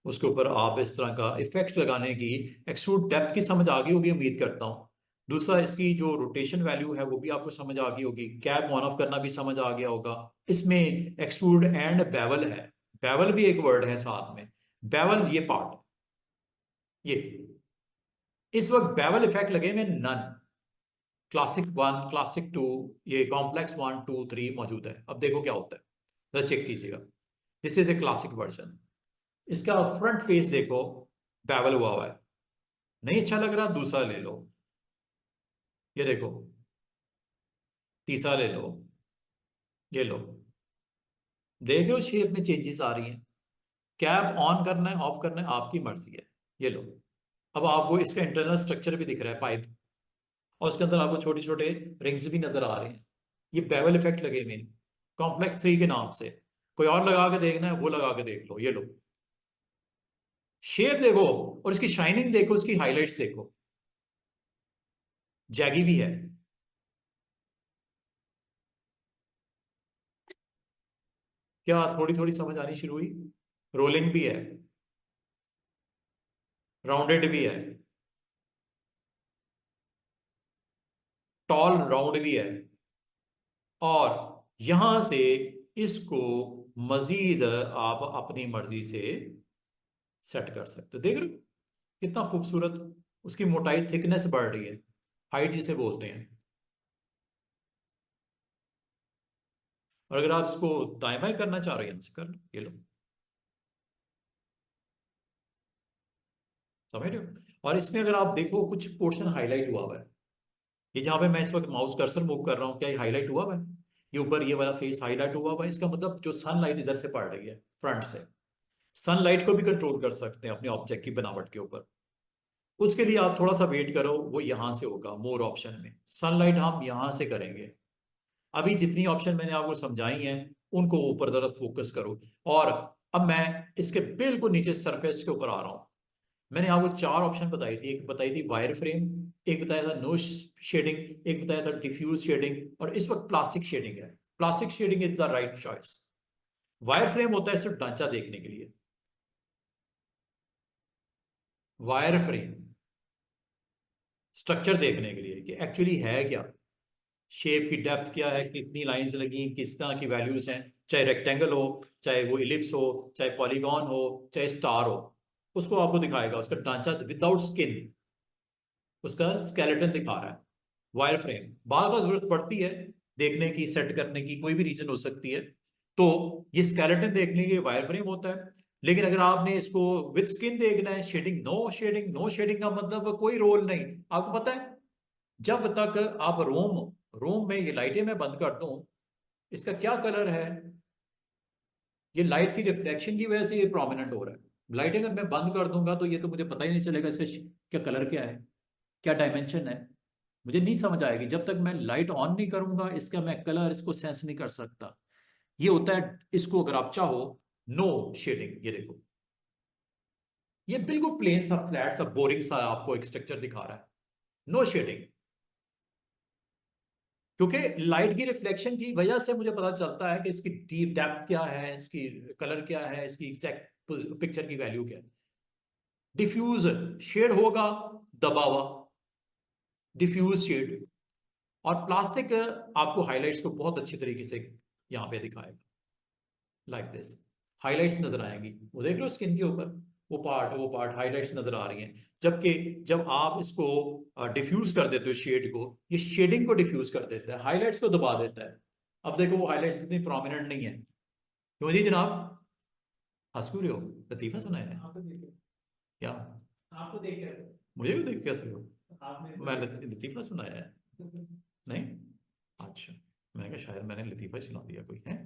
उसके ऊपर आप इस तरह का इफेक्ट लगाने की, एक्सट्रूड डेप्थ की समझ आ गई होगी उम्मीद करता हूँ। दूसरा, इसकी जो रोटेशन वैल्यू है वो भी आपको समझ आ गई होगी, कैप ऑन ऑफ करना भी समझ आ गया होगा। इसमें एक्सट्रूड एंड बेवल है, बेवल भी एक वर्ड है साथ में, बेवल ये पार्ट, ये इस वक्त बेवल इफेक्ट लगे हुए नन, क्लासिक 1, क्लासिक 2, ये कॉम्प्लेक्स 1 2 3 मौजूद है। अब देखो क्या होता है, जरा चेक कीजिएगा। This is a classic version. इसका फ्रंट फेस देखो, बैवल हुआ हुआ है, नहीं अच्छा लग रहा, दूसरा ले लो, ये देखो, तीसरा ले लो, ये लो, देख रहे हो शेप में चेंजेस आ रही हैं। कैप ऑन करना है ऑफ करना है आपकी मर्जी है, ये लो। अब आपको इसका इंटरनल स्ट्रक्चर भी दिख रहा है, पाइप, और उसके अंदर आपको छोटे छोटे रिंग्स भी नजर आ रहे हैं। ये बेवल इफेक्ट लगे हुए कॉम्प्लेक्स 3 के नाम से। कोई और लगा के देखना है वो लगा के देख लो, ये लो। शेप देखो और इसकी शाइनिंग देखो, उसकी हाइलाइट्स देखो, जैगी भी है। क्या थोड़ी थोड़ी समझ आनी शुरू हुई? रोलिंग भी है, राउंडेड भी है, टॉल राउंड भी है, और यहां से इसको मजीद आप अपनी मर्जी से सेट कर सकते हो। देख रहे हो कितना खूबसूरत, उसकी मोटाई थिकनेस बढ़ रही है, हाइट जिसे बोलते हैं। और अगर आप इसको दाएं बाएं करना चाह रहे हैं, यहां से कर लो, ये लो, समझ रहे हो? और इसमें अगर आप देखो कुछ पोर्शन हाईलाइट हुआ है, ये जहां पे मैं इस वक्त माउस कर्सर मूव कर रहा हूं, क्या ये हाईलाइट हुआ है? ये ऊपर ये वाला फेस हाईलाइट हुआ है, इसका मतलब जो सनलाइट इधर से पड़ रही है फ्रंट से। सनलाइट को भी कंट्रोल कर सकते हैं अपने ऑब्जेक्ट की बनावट के ऊपर। उसके लिए आप थोड़ा सा वेट करो, वो यहां से होगा मोर ऑप्शन में, सनलाइट हम यहां से करेंगे। अभी जितनी ऑप्शन मैंने आपको समझाई हैं उनको ऊपर तरफ फोकस करो। और अब मैं इसके बिल्कुल नीचे सरफेस के ऊपर आ रहा हूं। मैंने आपको 4 ऑप्शन बताई थी, एक बताई थी वायर फ्रेम, एक बताया था नो शेडिंग, एक बताया था डिफ्यूज शेडिंग, और इस वक्त प्लास्टिक शेडिंग है। Plastic shading is the right choice. Wire frame होता है सिर्फ ढांचा देखने के लिए, वायर फ्रेम स्ट्रक्चर देखने के लिए कि एक्चुअली है क्या, शेप की डेप्थ क्या है, कितनी लाइंस लगी, किस तरह की वैल्यूज हैं, चाहे रेक्टेंगल हो, चाहे वो इलिप्स हो, चाहे पॉलीगॉन हो, चाहे स्टार हो, उसको आपको दिखाएगा। उसका ढांचा विदाउट स्किन, उसका स्केलेटन दिखा रहा है। वायर फ्रेम बार बार जरूरत पड़ती है देखने की, सेट करने की, कोई भी रीजन हो सकती है, तो ये स्केलेटन देखने के लिए वायर फ्रेम होता है। लेकिन अगर आपने इसको विद स्किन देखना है, shading no shading, no shading का मतलब कोई रोल नहीं। आपको पता है जब तक आप रोम रोम में ये लाइटें मैं बंद कर दूं, इसका क्या कलर है? ये लाइट की रिफ्लेक्शन की वजह से ये प्रोमिनेंट हो रहा है। लाइट अगर मैं बंद कर दूंगा तो ये तो मुझे पता ही नहीं चलेगा इसका क्या कलर क्या है, क्या डायमेंशन है, मुझे नहीं समझ आएगी जब तक मैं लाइट ऑन नहीं करूंगा। इसका मैं कलर इसको सेंस नहीं कर सकता। ये होता है, इसको अगर आप चाहो नो शेडिंग, ये देखो, ये बिल्कुल प्लेन सा फ्लैट सा बोरिंग सा आपको एक स्ट्रक्चर दिखा रहा है, नो शेडिंग। क्योंकि लाइट की रिफ्लेक्शन की वजह से मुझे पता चलता है कि इसकी डीप डेप्थ क्या है, इसकी कलर क्या है, इसकी एग्जैक्ट पिक्चर की वैल्यू क्या है। डिफ्यूज शेड होगा, दबा हुआ डिफ्यूज शेड। और प्लास्टिक आपको हाइलाइट्स को बहुत अच्छी तरीके से यहां पे दिखाएगा, लाइक दिस। हाइलाइट्स नजर आएंगी, वो देख रहे हो स्किन के ऊपर, वो पार्ट हाइलाइट्स नजर आ रही हैं। जबकि जब आप इसको डिफ्यूज कर देते हो शेड को, ये शेडिंग को डिफ्यूज कर देता है, हाइलाइट्स को दबा देता है। अब देखो वो हाइलाइट्स इतनी प्रोमिनेंट नहीं है। क्यों जी जनाब, हंस क्यों रहे हो? लतीफा सुनाया है क्या? आपको देख कैसे, मुझे भी देख कैसे हो? मैं लतीफा सुनाया है? नहीं, अच्छा। मैंने कहा शायद मैंने लतीफा ही सुना दिया कोई है।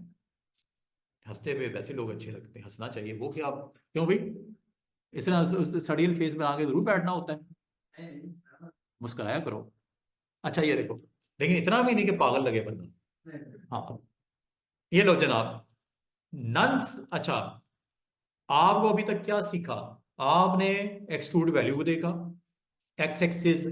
हंसते हुए वैसे लोग अच्छे लगते हैं, हंसना चाहिए। वो क्या, क्यों भाई, इस तरह सड़ियल फेस में आके जरूर बैठना होता है, मुस्कुराया करो। अच्छा ये देखो, लेकिन इतना भी नहीं कि पागल लगे बंदा। हाँ, ये लो जनाब, नंस। अच्छा, आपको अभी तक क्या सीखा? आपने एक्सट्रूड वैल्यू को देखा, X axis,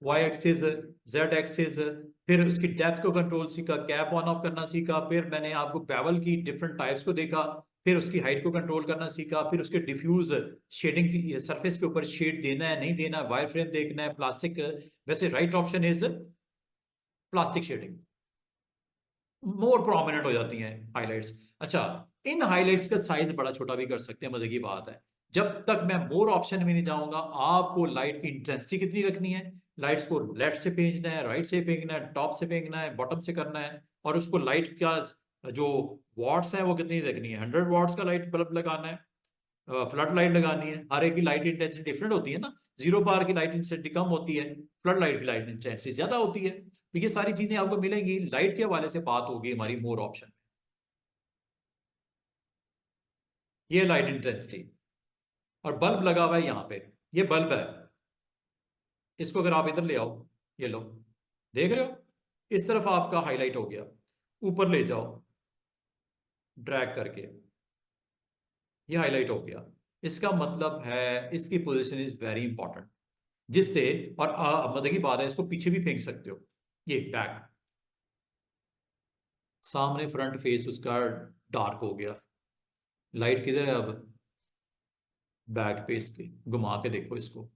Y axis, Z axis, फिर उसकी डेप्थ को कंट्रोल सीखा, कैप ऑन ऑफ करना सीखा, फिर मैंने आपको बेवल की डिफरेंट टाइप्स को देखा, फिर उसकी हाइट को कंट्रोल करना सीखा, फिर उसके डिफ्यूज शेडिंग की सरफेस के ऊपर शेड देना है नहीं देना, वायर फ्रेम देखना है, प्लास्टिक। वैसे right option is plastic shading, more prominent हो जाती हैं हाइलाइट्स। अच्छा, इन हाइलाइट्स का साइज बड़ा छोटा भी कर सकते हैं, मजे की बात है। जब तक मैं मोर ऑप्शन में नहीं जाऊंगा, आपको लाइट की इंटेंसिटी कितनी रखनी है, लाइट्स को लेफ्ट से फेंकना है, राइट से फेंकना है, टॉप से फेंकना है, बॉटम से करना है, और उसको लाइट का जो वॉट्स है वो कितनी रखनी है, 100 वॉट्स का लाइट बल्ब लगाना है, फ्लड लाइट लगानी है। हर एक की लाइट इंटेंसिटी डिफरेंट होती है ना, जीरो पावर की लाइट इंटेंसिटी कम होती है, फ्लड लाइट की लाइट इंटेंसिटी ज्यादा होती है। तो ये सारी चीजें आपको मिलेंगी, लाइट के हवाले से बात होगी हमारी मोर ऑप्शन। ये लाइट इंटेंसिटी, और बल्ब लगा हुआ है यहाँ पे, ये बल्ब है। इसको अगर आप इधर ले आओ, ये लो, देख रहे हो, इस तरफ आपका हाईलाइट हो गया, ऊपर ले जाओ ड्रैग करके, ये हाईलाइट हो गया। इसका मतलब है इसकी पोजीशन इज वेरी इंपॉर्टेंट, जिससे और मतलब की बात है, इसको पीछे भी फेंक सकते हो, ये बैक, सामने फ्रंट फेस उसका डार्क हो गया, लाइट किधर है अब, बैक पे इसके, घुमा के देखो इसको,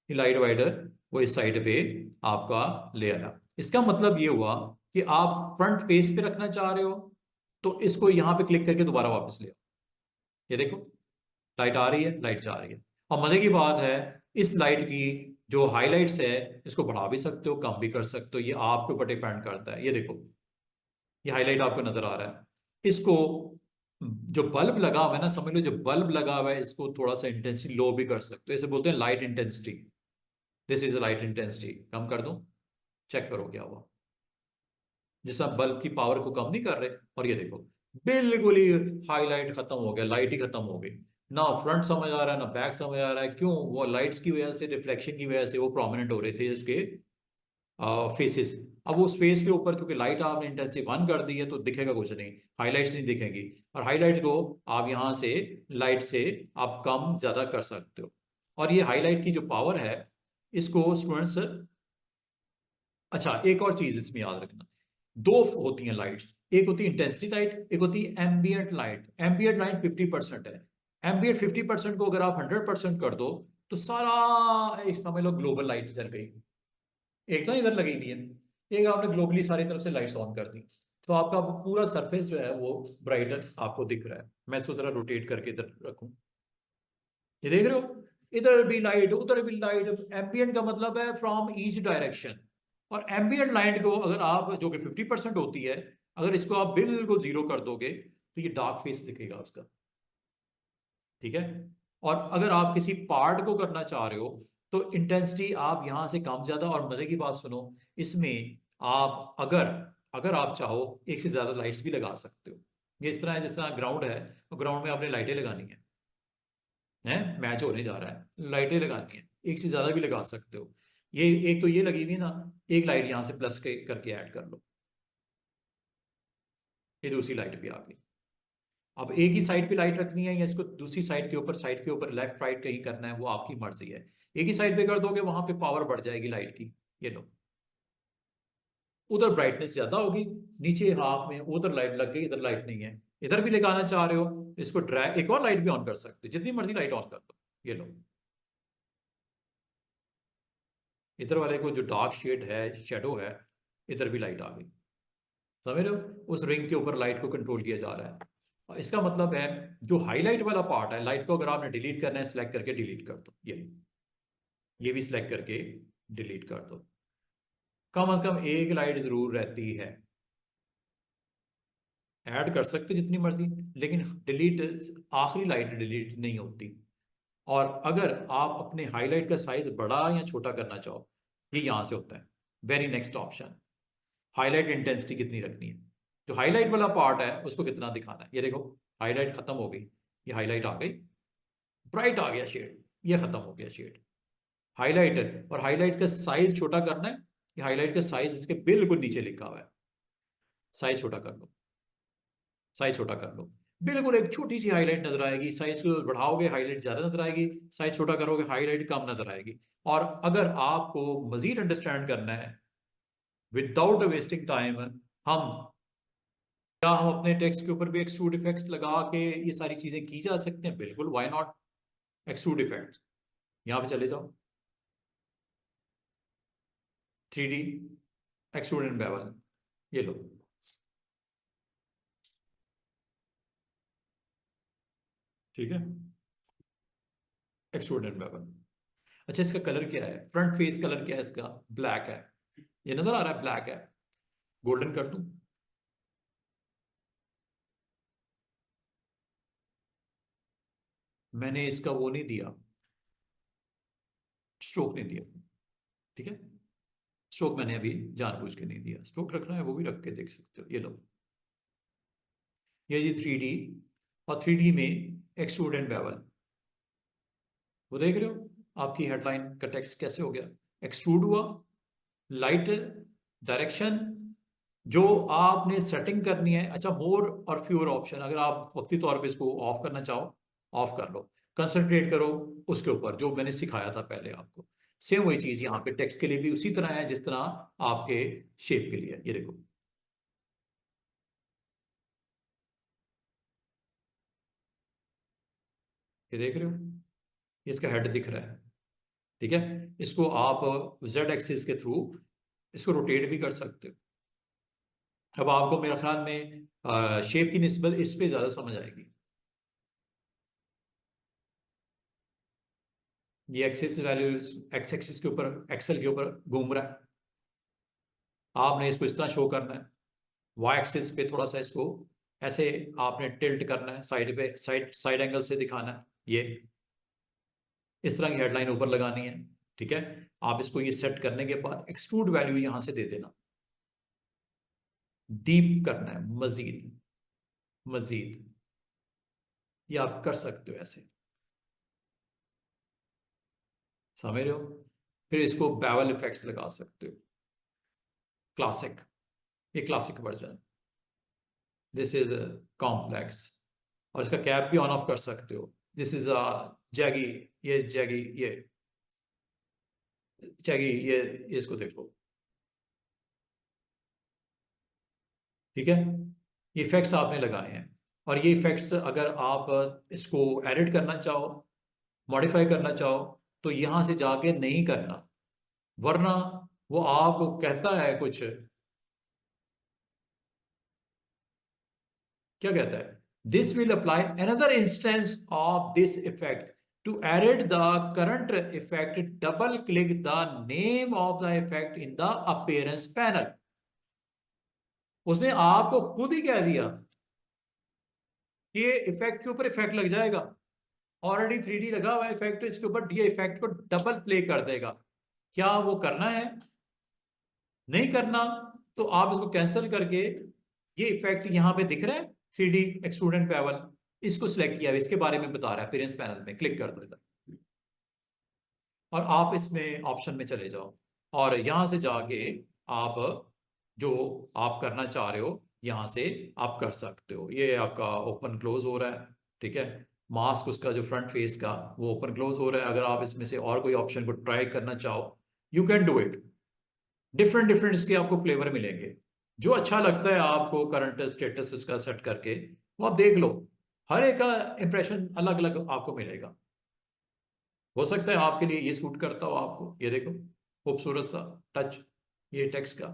ये लाइट वाइडर वो इस साइड पे आपका ले आया। इसका मतलब ये हुआ कि आप फ्रंट फेस पे रखना चाह रहे हो, तो इसको यहां पे क्लिक करके दोबारा वापस ले आओ, ये देखो लाइट आ रही है, लाइट जा रही है। और मजे की बात है, इस लाइट की जो हाइलाइट्स है, इसको बढ़ा भी सकते हो, कम भी कर सकते हो, ये आपके ऊपर डिपेंड करता है। ये देखो, ये हाईलाइट आपको नजर आ रहा है, इसको जो बल्ब लगा हुआ है ना, समझ लो जो बल्ब लगा हुआ है, इसको थोड़ा सा इंटेंसिटी लो भी कर सकते हो, इसे बोलते हैं light intensity. This is light intensity, कम कर दूं, चेक करो क्या हुआ, जैसे आप बल्ब की पावर को कम नहीं कर रहे, और ये देखो बिल्कुल ही हाईलाइट खत्म हो गया, लाइट ही खत्म हो गई, ना फ्रंट समझ आ रहा है ना बैक समझ आ रहा है। क्यों? वो लाइट्स की वजह से, रिफ्लेक्शन की वजह से वो प्रोमिनेंट हो रहे थे उसके फेसेस। अब उस फेस के ऊपर क्योंकि लाइट आपने इंटेंसिटी 1 कर दी है, तो दिखेगा कुछ नहीं, हाईलाइट्स नहीं दिखेंगी। और हाईलाइट को आप यहां से लाइट से आप कम ज्यादा कर सकते हो। और ये हाईलाइट की जो पावर है, इसको स्टूडेंट्स, अच्छा एक और चीज इसमें याद रखना, दो होती हैं लाइट्स, एक होती है इंटेंसिटी लाइट, एक होती है एम्बियंट लाइट। एम्बियंट लाइट 50% है, एम्बियंट 50% को अगर आप 100% कर दो, तो सारा एक समझ लो ग्लोबल लाइट जल गई। एक तो इधर लगी हुई है, एक आपने ग्लोबली सारी तरफ से लाइट्स ऑन कर दी, तो आपका पूरा सरफेस जो है वो ब्राइटर आपको दिख रहा है। मैं इसको जरा रोटेट करके इधर रखूं, ये देख रहे हो, इधर भी लाइट उधर भी लाइट। एम्बियंट का मतलब है फ्रॉम ईच डायरेक्शन। और एम्बियंट लाइट को अगर आप, जो कि 50% होती है, अगर इसको आप बिल्कुल जीरो कर दोगे, तो ये डार्क फेस दिखेगा उसका, ठीक है। और अगर आप किसी पार्ट को करना चाह रहे हो, तो इंटेंसिटी आप यहां से कम ज्यादा, और मजे की बात सुनो, इसमें आप अगर अगर आप चाहो एक से ज्यादा लाइट्स भी लगा सकते हो। ये इस तरह है, जिस तरह ग्राउंड है, तो ग्राउंड में आपने लाइटें लगानी है, मैच होने जा रहा है, लाइटें लगानी है, एक से ज्यादा भी लगा सकते हो। ये एक तो ये लगी हुई है ना, एक लाइट यहां से प्लस के करके ऐड कर लो, ये दूसरी लाइट भी आ गई। अब एक ही साइड पे लाइट रखनी है, या इसको दूसरी साइड के ऊपर लेफ्ट राइट कहीं करना है, वो आपकी मर्जी है। एक ही साइड पे कर दोगे, वहां पे पावर बढ़ जाएगी लाइट की, ये लो, उधर ब्राइटनेस ज्यादा होगी, नीचे हाफ में उधर लाइट लग गई, इधर लाइट नहीं है। इधर भी लगाना चाह रहे हो, इसको ड्रैग, एक और लाइट भी ऑन कर सकते हो, जितनी मर्जी लाइट ऑन कर दो, ये लो, इधर वाले को जो डार्क शेड है, शेडो है, इधर भी लाइट आ गई। समझ रहे हो, उस रिंग के ऊपर लाइट को कंट्रोल किया जा रहा है। और इसका मतलब है, जो हाईलाइट वाला पार्ट है, लाइट को अगर आपने डिलीट करना है, सिलेक्ट करके डिलीट कर दो, ये भी सिलेक्ट करके डिलीट कर दो। कम से कम एक लाइट जरूर रहती है, ऐड कर सकते हो जितनी मर्जी, लेकिन डिलीट, आखिरी लाइट डिलीट नहीं होती। और अगर आप अपने हाईलाइट का साइज बड़ा या छोटा करना चाहो, ये यहां से होता है, very next option, highlight intensity कितनी रखनी है, जो हाईलाइट वाला पार्ट है उसको कितना दिखाना है। ये देखो, हाईलाइट खत्म हो गई, ये हाईलाइट आ गई, ब्राइट आ गया शेड, ये खत्म हो गया शेड, हाईलाइटर। और हाईलाइट का साइज छोटा करना है, ये हाईलाइट का साइज इसके बिल्कुल नीचे लिखा हुआ है, साइज छोटा कर लो, साइज छोटा कर लो, बिल्कुल एक छोटी सी हाईलाइट नजर आएगी, साइज को बढ़ाओगे हाईलाइट ज्यादा नजर आएगी, साइज छोटा करोगे हाईलाइट कम नजर आएगी। और अगर आपको मजीद अंडरस्टैंड करना है विदाउट वेस्टिंग टाइम, हम क्या हम अपने टेक्स्ट के ऊपर भी एक्सट्रूड इफेक्ट लगा के ये सारी चीजें की जा सकते हैं? बिल्कुल, व्हाई नॉट। एक्सट्रूड इफेक्ट, यहां पे चले जाओ, 3D एक्सट्रूड एंड बेवल, ये लो, ठीक है, एक्सट्रूड एंड बेवल। अच्छा, इसका कलर क्या है, फ्रंट फेस कलर क्या है इसका? ब्लैक है, ये नजर आ रहा है, ब्लैक है। गोल्डन कर दूं? मैंने इसका वो नहीं दिया, स्ट्रोक नहीं दिया, ठीक है, स्ट्रोक मैंने अभी जानबूझ के नहीं दिया, स्ट्रोक रखना है वो भी रख के देख सकते हो, ये लो, ये जी 3D, और 3D में एक्सट्रूड एंड बेवल, वो देख रहे हो, आपकी हेडलाइन का टेक्स्ट कैसे हो गया, एक्सट्रूड हुआ, लाइट डायरेक्शन जो आपने सेटिंग करनी है। अच्छा, मोर और फ्यूअर ऑप्शन, अगर आप वक्ती तौर पे इसको ऑफ करना चाहो ऑफ कर लो, कंसंट्रेट करो उसके ऊपर जो मैंने सिखाया था पहले आपको। सेम वही चीज यहाँ पे टेक्स्ट के लिए भी उसी तरह है जिस तरह आपके शेप के लिए है। ये देखो, ये देख रहे हो, इसका हेड दिख रहा है। ठीक है, इसको आप जेड एक्सिस के थ्रू इसको रोटेट भी कर सकते हो। अब आपको मेरे ख्याल में शेप की निस्बत इस पे ज्यादा समझ आएगी। ये एक्सिस वैल्यू एक्स एक्सिस के ऊपर, एक्सेल के ऊपर घूम रहा है, आपने इसको इस तरह शो करना है। वाई एक्सिस पे थोड़ा सा इसको ऐसे आपने टिल्ट करना है, साइड पे, साइड साइड एंगल से दिखाना है। ये इस तरह की हेडलाइन ऊपर लगानी है। ठीक है, आप इसको ये सेट करने के बाद एक्सट्रूड वैल्यू यहां से दे देना, डीप करना है, मजीद मजीद, ये आप कर सकते हो ऐसे, समझ रहे हो। फिर इसको बैवल इफेक्ट्स लगा सकते हो, क्लासिक, ये classic version, this is complex, और इसका कैप भी ऑन ऑफ कर सकते हो। दिस इज जैगी, ये जैगी, ये जैगी, ये इसको देखो। ठीक है, ये इफेक्ट्स आपने लगाए हैं, और ये इफेक्ट्स अगर आप इसको एडिट करना चाहो, मॉडिफाई करना चाहो, तो यहां से जाके नहीं करना, वरना वो आपको कहता है कुछ, क्या कहता है, this will apply another instance of this effect, to edit the current effect double click the name of the effect in the appearance panel. उसने आपको खुद ही कह दिया कि ये इफेक्ट के ऊपर इफेक्ट लग जाएगा, ऑलरेडी 3D लगा हुआ है इफेक्ट, इसके ऊपर ये इफेक्ट को डबल प्ले कर देगा। क्या वो करना है? नहीं करना, तो आप इसको कैंसिल करके, ये इफेक्ट यहां पे दिख रहा है 3D एक्सट्रूडेंट पैवल, इसको सिलेक्ट किया, इसके बारे में बता रहा है, अपीयरेंस पैनल में क्लिक कर दो इधर, और आप इसमें ऑप्शन में चले जाओ, और यहां से जाके आप जो आप करना चाह रहे हो यहां से आप कर सकते हो। ये आपका ओपन क्लोज हो रहा है। ठीक है, मास्क उसका जो फ्रंट फेस का वो ओपन क्लोज हो रहा है। अगर आप इसमें से और कोई ऑप्शन को ट्राई करना चाहो, you can do it. Different different इसके आपको फ्लेवर मिलेंगे, जो अच्छा लगता है आपको करंट स्टेटस उसका सेट करके वो आप देख लो। हर एक का इंप्रेशन अलग अलग आपको मिलेगा, हो सकता है आपके लिए ये सूट करता हो आपको। ये देखो, खूबसूरत सा टच, ये टेक्स्ट का,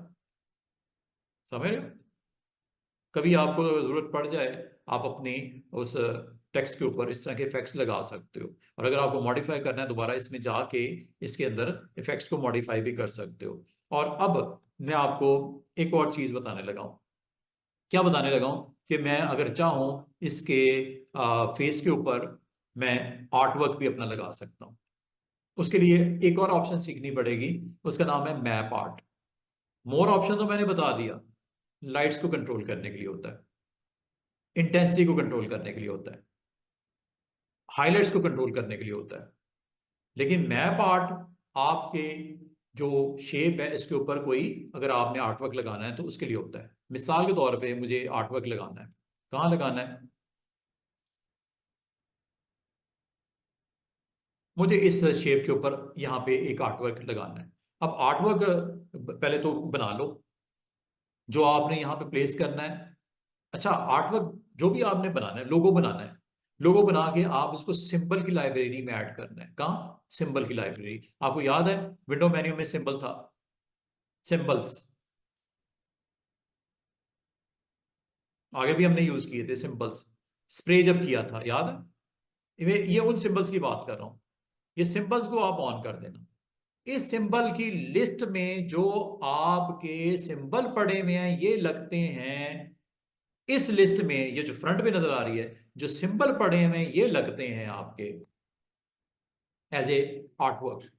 समझ रहे हो। कभी आपको जरूरत पड़ जाए, आप अपनी उस टेक्स्ट के ऊपर इस तरह के इफेक्ट्स लगा सकते हो, और अगर आपको मॉडिफाई करना है दोबारा इसमें जाके इसके अंदर इफेक्ट्स को मॉडिफाई भी कर सकते हो। और अब मैं आपको एक और चीज बताने लगा हूं। क्या बताने लगा हूं, कि मैं अगर चाहूं इसके फेस के ऊपर मैं आर्ट वर्क भी अपना लगा सकता हूं। उसके लिए एक और ऑप्शन सीखनी पड़ेगी, उसका नाम है मैप आर्ट। मोर ऑप्शन तो मैंने बता दिया, लाइट्स को कंट्रोल करने के लिए होता है, इंटेंसिटी को कंट्रोल करने के लिए होता है, हाइलाइट्स को कंट्रोल करने के लिए होता है। लेकिन मैप आर्ट आपके जो शेप है इसके ऊपर कोई अगर आपने आर्टवर्क लगाना है तो उसके लिए होता है। मिसाल के तौर पे मुझे आर्टवर्क लगाना है, कहाँ लगाना है, मुझे इस शेप के ऊपर यहाँ पे एक आर्टवर्क लगाना है। अब आर्टवर्क पहले तो बना लो, जो आपने यहाँ पे प्लेस करना है। अच्छा, आर्टवर्क जो भी आपने बनाना है, लोगो बनाना है, लोगो बना के आप इसको सिंबल की लाइब्रेरी में ऐड करना है। कहाँ? सिंबल की लाइब्रेरी, आपको याद है विंडो मेन्यू में सिंबल था, सिंबल्स, आगे भी हमने यूज किए थे सिंबल्स, स्प्रे जब किया था, याद है। ये उन सिंबल्स की बात कर रहा हूं, ये सिंबल्स को आप ऑन कर देना। इस सिंबल की लिस्ट में जो आपके सिंबल पड़े हुए हैं ये लगते हैं, इस लिस्ट में ये जो फ्रंट पे नजर आ रही है, जो सिंबल पड़े हुए हैं ये लगते हैं आपके एज ए आर्टवर्क।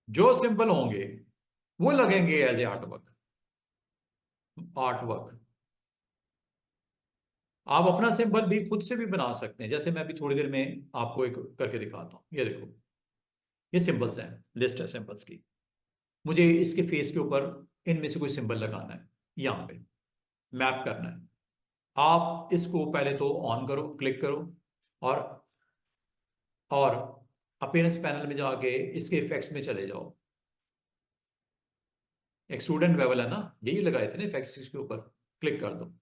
जो सिंबल होंगे वो लगेंगे एज ए आर्टवर्क। आर्टवर्क आप अपना सिंबल भी खुद से भी बना सकते हैं, जैसे मैं अभी थोड़ी देर में आपको एक करके दिखाता हूं। ये देखो, ये सिंबल्स हैं, लिस्ट है सिंबल्स की। मुझे इसके फेस के ऊपर इनमें से कोई सिंबल लगाना है, यहां पे मैप करना है। आप इसको पहले तो ऑन करो, क्लिक करो, और और अपीयरेंस पैनल में जाके इसके इफेक्ट्स में चले जाओ। एक स्टूडेंट लेवल है ना, यही लगाए थे ना इफेक्ट्स के ऊपर, क्लिक कर दो।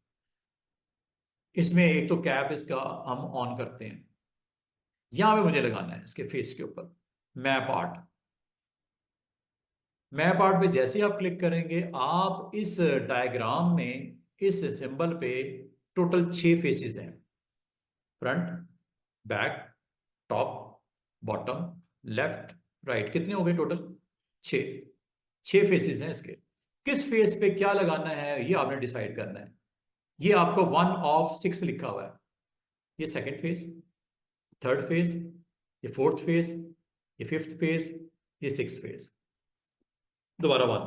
इसमें एक तो कैप इसका हम ऑन करते हैं, यहां पे मुझे लगाना है इसके फेस के ऊपर मैप आर्ट। मैप आर्ट पे जैसे ही आप क्लिक करेंगे, आप इस डायग्राम में इस सिंबल पे टोटल 6 फेसेस हैं, front, back, top, bottom, left, right. कितने हो गए टोटल? 6। 6 फेसेस हैं इसके। किस फेस पे क्या लगाना है ये आपने डिसाइड करना है। ये आपको 1 ऑफ 6 लिखा हुआ है। ये सेकंड फेस, थर्ड फेस, ये फोर्थ फेस, ये फिफ्थ फेस, ये सिक्स फेस। दोबारा 1।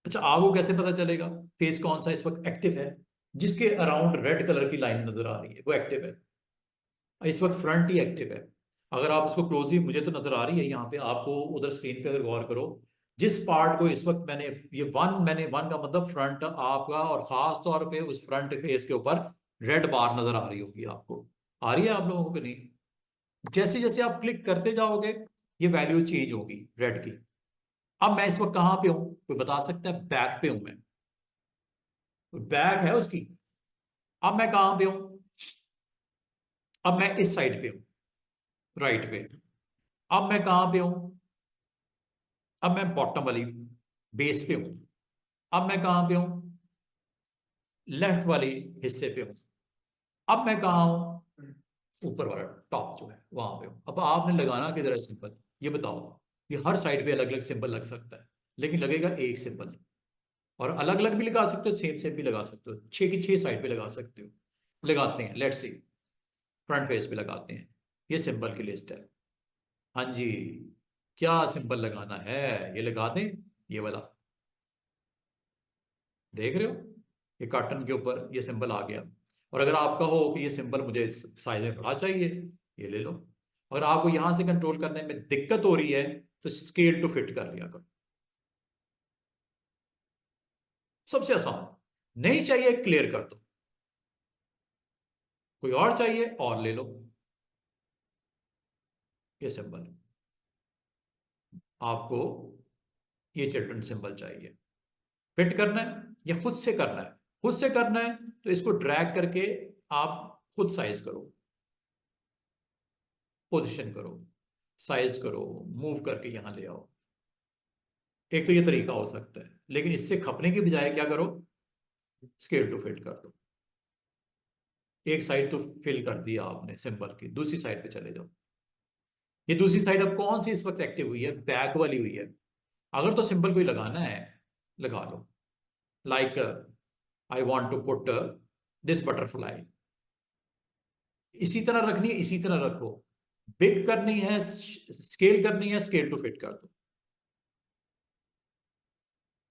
अच्छा, आपको कैसे पता चलेगा फेस कौन सा इस वक्त एक्टिव है? जिसके अराउंड रेड कलर की लाइन नजर आ रही है वो एक्टिव है। इस वक्त फ्रंट ही एक्टिव है। अगर आप इसको क्लोजली, मुझे तो नजर आ रही है यहाँ पे, आपको उधर स्क्रीन पे अगर गौर करो, जिस पार्ट को इस वक्त मैंने, ये मैंने वन का मतलब फ्रंट आपका, और खास तौर पे उस फ्रंट फेस के ऊपर रेड बार नजर आ रही होगी आपको। आ रही है आप लोगों को नहीं? जैसे जैसे आप क्लिक करते जाओगे ये वैल्यू चेंज होगी रेड की। अब मैं इस वक्त कहां पे हूं, कोई बता सकता है? बैक पे हूं मैं, बैक है उसकी। अब मैं कहां पे हूं? अब मैं इस साइड पे हूं, राइट पे। अब मैं कहां पे हूं? अब मैं बॉटम वाली बेस पे हूं। अब मैं कहां पे हूं? लेफ्ट वाली हिस्से पे हूं। अब मैं कहां हूं? ऊपर वाला टॉप जो है वहां पे हूं। अब आपने लगाना किधर है सिंबल, ये बताओ। ये हर साइड पे अलग अलग सिंबल लग सकता है, लेकिन लगेगा एक सिंबल। और अलग अलग भी लगा सकते हो, सेम सेम भी लगा सकते हो, 6 की 6 साइड पे लगा सकते हो। लगाते हैं, लेट्स सी। फ्रंट पेज पे लगाते हैं। ये सिंबल की लिस्ट है। हाँ जी, क्या सिंबल लगाना है? ये लगा दें, ये वाला। देख रहे हो, ये कार्टन के ऊपर ये सिंबल आ गया। और अगर आपका हो कि ये सिंबल मुझे साइज में बड़ा चाहिए, ये ले लो। अगर आपको यहां से कंट्रोल करने में दिक्कत हो रही है तो स्केल टू फिट कर लिया करो। सबसे आसान। नहीं चाहिए, क्लियर कर दो। कोई और चाहिए और ले लो। ये सिंबल आपको, ये चिल्ड्रन सिंबल चाहिए, फिट करना है या खुद से करना है? खुद से करना है तो इसको ड्रैग करके आप खुद साइज करो, पोजीशन करो, साइज करो, मूव करके यहां ले आओ। एक तो ये तरीका हो सकता है, लेकिन इससे खपने की बजाय क्या करो, स्केल टू फिट कर दो। एक साइड तो फिल कर दिया आपने सिंबल की, दूसरी साइड पे चले जाओ। ये दूसरी साइड अब कौन सी इस वक्त एक्टिव हुई है? बैक वाली हुई है। अगर तो सिंबल कोई लगाना है, लगा लो। Like I want to put this butterfly. इसी तरह रखनी है, इसी तरह रखो। बिग करनी है, स्केल करनी है, स्केल टू फिट कर दो।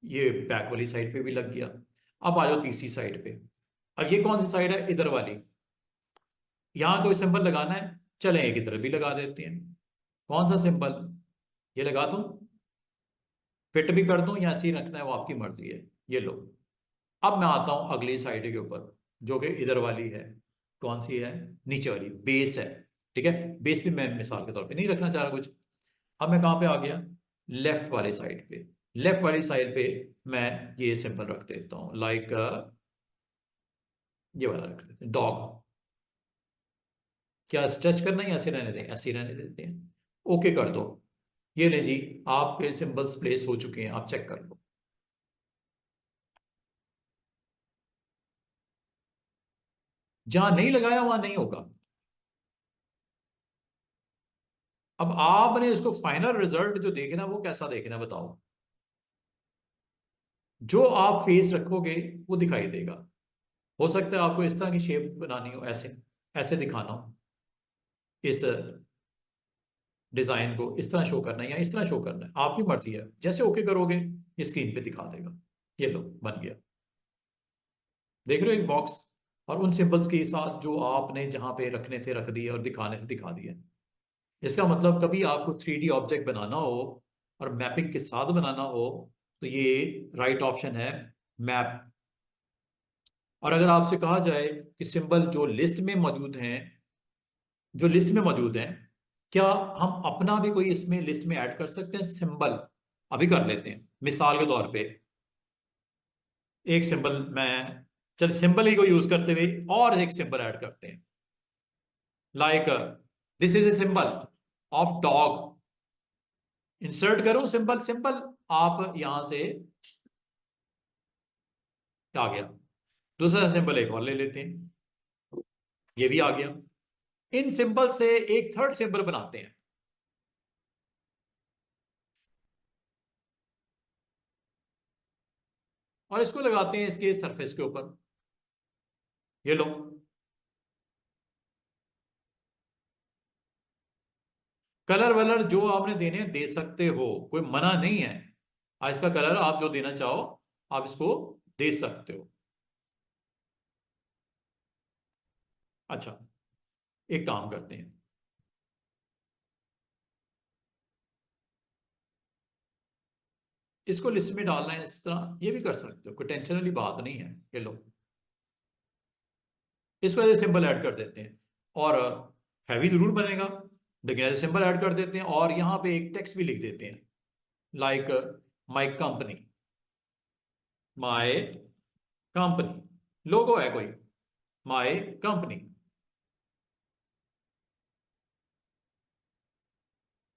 ये बैक वाली साइड पे भी लग गया। अब आ जाओ तीसरी साइड पे। अब ये कौन सी साइड है? इधर वाली। यहां कोई सिंबल लगाना है, चले एक इधर भी लगा देते हैं। कौन सा सिंबल? ये लगा दूं, फिट भी कर दूं, या ऐसे ही रखना है वो आपकी मर्जी है। ये लो। अब मैं आता हूं अगली साइड के ऊपर, जो कि इधर वाली है। कौन सी है? नीचे वाली, बेस है। ठीक है, बेस भी मैं मिसाल के तौर पे नहीं रखना चाह रहा कुछ। अब मैं कहां पे आ गया? लेफ्ट वाले साइड पे। लेफ्ट वाली साइड पे मैं ये सिंबल रख देता हूं, लाइक ये वाला रख देते हैं, डॉग। क्या स्ट्रेच करना है या ऐसे रहने दें? ऐसे ही रहने देते हैं। ओके कर दो। ये ले जी, आपके सिंबल्स प्लेस हो चुके हैं, आप चेक कर लो। जहां नहीं लगाया वहां नहीं होगा। अब आपने इसको फाइनल रिजल्ट जो देखना, वो कैसा देखना बताओ? जो आप फेस रखोगे वो दिखाई देगा। हो सकता है आपको इस तरह की शेप बनानी हो, ऐसे ऐसे दिखाना हो, इस डिजाइन को इस तरह शो करना है या इस तरह शो करना है, आपकी मर्जी है। जैसे ओके करोगे ये स्क्रीन पे दिखा देगा। ये लो बन गया, देख रहे हो एक बॉक्स, और उन सिंबल्स के साथ जो आपने जहां पे रखने थे रख दिए और दिखाने थे दिखा दिए। इसका मतलब कभी आपको 3D ऑब्जेक्ट बनाना हो और मैपिंग के साथ बनाना हो तो ये राइट ऑप्शन है, मैप। और अगर आपसे कहा जाए कि सिंबल जो लिस्ट में मौजूद हैं, जो लिस्ट में मौजूद हैं, क्या हम अपना भी कोई इसमें लिस्ट में ऐड कर सकते हैं सिंबल? अभी कर लेते हैं, मिसाल के तौर पे एक सिंबल मैं, चल सिंबल ही को यूज करते हुए और एक सिंबल ऐड करते हैं, like this is a symbol of dog. Insert करो सिंबल, सिंबल आप यहां से आ गया। दूसरा सिंबल एक और ले लेते हैं, ये भी आ गया। इन सिंबल से एक थर्ड सिंबल बनाते हैं, और इसको लगाते हैं इसके सरफेस के ऊपर। ये लो, कलर वलर जो आपने देने हैं दे सकते हो, कोई मना नहीं है। इसका कलर आप जो देना चाहो आप इसको दे सकते हो। अच्छा, एक काम करते हैं, इसको लिस्ट में डालना है इस तरह, ये भी कर सकते हो, कोई टेंशन वाली बात नहीं है। ये लो, इसको एज सिंबल ऐड कर देते हैं, और हैवी जरूर बनेगा लेकिन एज सिंबल ऐड कर देते हैं, और यहां पे एक टेक्स्ट भी लिख देते हैं, like my company, my company लोगो है कोई, माई कंपनी।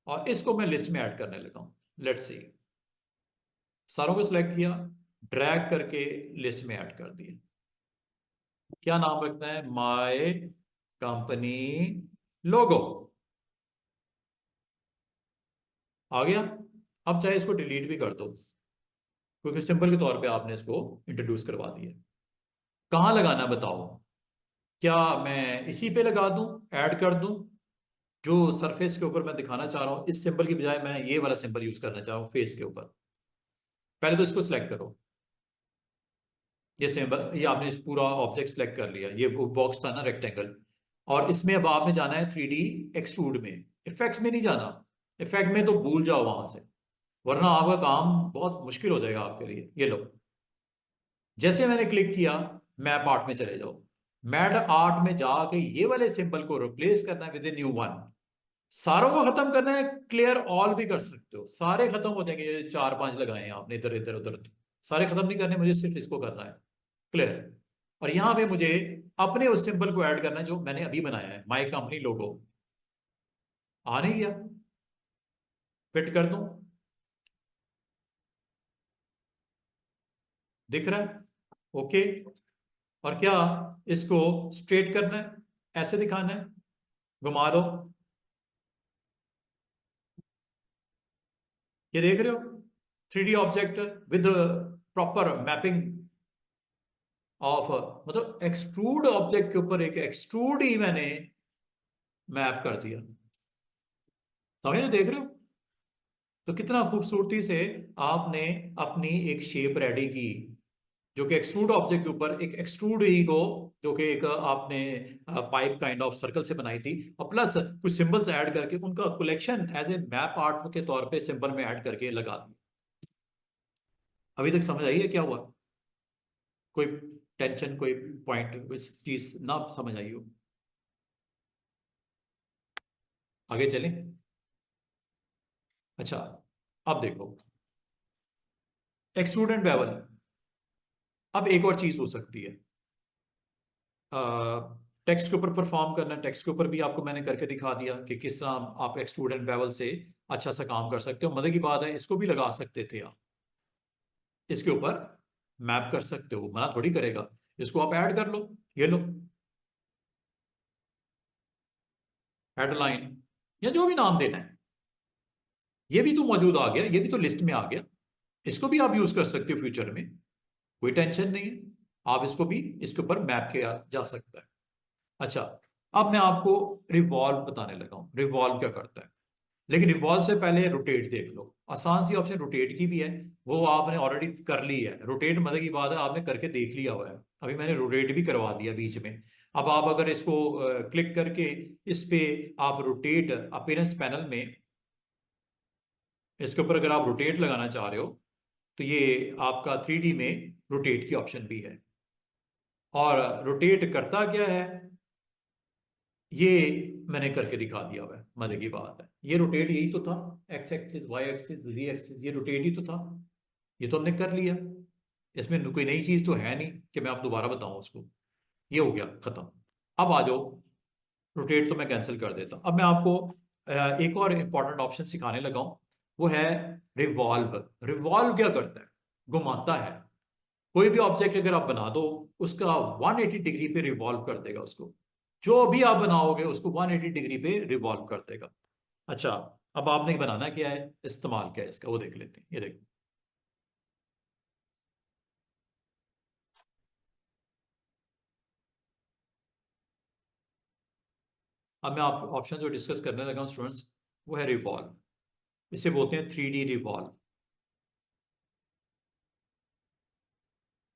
और इसको मैं लिस्ट में ऐड करने लगा हूं, लेट्स सी। सारों को सिलेक्ट किया, ड्रैग करके लिस्ट में ऐड कर दिया। क्या नाम रखना है? माय कंपनी लोगो। आ गया। अब चाहे इसको डिलीट भी कर दो, क्योंकि सिंपल के तौर पे आपने इसको इंट्रोड्यूस करवा दिया। कहां लगाना बताओ? क्या मैं इसी पे लगा दूं, ऐड कर दूं? जो सरफेस के ऊपर मैं दिखाना चाह रहा हूं, इस सिंबल की बजाय मैं ये वाला सिंबल यूज करना चाह रहा हूं फेस के ऊपर। पहले तो इसको सिलेक्ट करो, ये सिंबल, ये आपने इस पूरा ऑब्जेक्ट सिलेक्ट कर लिया, ये बॉक्स था ना रेक्टेंगल। और इसमें अब आपने जाना है 3D एक्सट्रूड में, इफेक्ट्स में नहीं जाना। इफेक्ट में तो भूल जाओ वहां से, वरना आपका काम बहुत मुश्किल हो जाएगा आपके लिए। ये लो, जैसे मैंने क्लिक किया, मैप आर्ट में चले जाओ। मैप आर्ट में जाके ये वाले सिंबल को रिप्लेस करना है विद ए न्यू वन। सारों को खत्म करना है, क्लियर ऑल भी कर सकते हो, सारे खत्म हो जाएंगे। ये 4-5 लगाए हैं आपने इधर इधर उधर, सारे खत्म नहीं करने, मुझे सिर्फ इसको करना है क्लियर। और यहां पे मुझे अपने उस सिंबल को ऐड करना है जो मैंने अभी बनाया है, माई कंपनी लोगो। आ नहीं गया, फिट कर दूं, दिख रहा है? ओके। और क्या इसको स्ट्रेट करना है, ऐसे दिखाना है, घुमा दो। ये देख रहे हो, 3D object with proper mapping of, मतलब एक्सट्रूड ऑब्जेक्ट के ऊपर एक एक्सट्रूड ही मैंने मैप कर दिया। समझ रहे, देख रहे हो? तो कितना खूबसूरती से आपने अपनी एक शेप रेडी की, जो कि एक्सट्रूड ऑब्जेक्ट के ऊपर एक एक्सट्रूड ही को, जो कि एक आपने पाइप काइंड ऑफ सर्कल से बनाई थी, और प्लस कुछ सिंबल्स ऐड करके उनका collection as a map art के तौर पे सिंबल में ऐड करके लगा दी। अभी तक समझ आई है क्या हुआ? कोई टेंशन, कोई पॉइंट, कोई चीज ना समझ आई हो? आगे चलें। अच्छा, अब देखो, एक्सट्रूड एंड बेवल। अब एक और चीज हो सकती है, टेक्स्ट के ऊपर परफॉर्म करना। टेक्स्ट के ऊपर भी आपको मैंने करके दिखा दिया कि किस तरह आप एक्सट्रूड एंड बेवल से अच्छा सा काम कर सकते हो। मजे की बात है, इसको भी लगा सकते थे आप, इसके ऊपर मैप कर सकते हो, मना थोड़ी करेगा। इसको आप ऐड कर लो, ये लो, हेडलाइन या जो भी नाम देना है, ये भी तो मौजूद आ गया, ये भी तो लिस्ट में आ गया। इसको भी आप यूज कर सकते हो फ्यूचर में, कोई टेंशन नहीं है। आप इसको भी इसके ऊपर मैप किया जा सकता है। अच्छा, अब मैं आपको रिवॉल्व बताने लगा हूं। रिवॉल्व क्या करता है? लेकिन रिवॉल्व से पहले रोटेट देख लो, आसान सी ऑप्शन रोटेट की भी है, वो आपने ऑलरेडी कर ली है। रोटेट मतलब की बात है आपने करके देख लिया हुआ है, अभी मैंने रोटेट भी करवा दिया बीच में। अब आप अगर इसको क्लिक करके इस पे आप रोटेट अपीयरेंस पैनल में इसके ऊपर अगर आप रोटेट लगाना चाह रहे हो तो ये आपका 3D में रोटेट की ऑप्शन भी है। और रोटेट करता क्या है ये मैंने करके दिखा दिया हुआ है, मजे की बात है। ये रोटेट यही तो था, एक्स एक्सिस वाई एक्सिस जी एक्सिस, ये रोटेट ही तो था, ये तो हमने कर लिया। इसमें कोई नई चीज तो है नहीं कि मैं आप दोबारा बताऊं उसको। ये हो गया खत्म। अब आ जाओ, रोटेट तो मैं कैंसिल कर देता हूं। अब मैं आपको एक और इंपॉर्टेंट ऑप्शन सिखाने लगा हूं, वो है रिवॉल्व। रिवॉल्व क्या करता है, घुमाता है। कोई भी ऑब्जेक्ट अगर आप बना दो उसका 180 डिग्री पे रिवॉल्व कर देगा उसको, जो भी आप बनाओगे उसको 180 डिग्री पे रिवॉल्व कर देगा। अच्छा, अब आपने बनाना क्या है, इस्तेमाल क्या है इसका, वो देख लेते हैं। ये देखो, अब मैं आप ऑप्शन जो डिस्कस करने लगा हूं स्टूडेंट्स, वो है रिवॉल्व। इसे बोलते हैं 3D रिवॉल्व।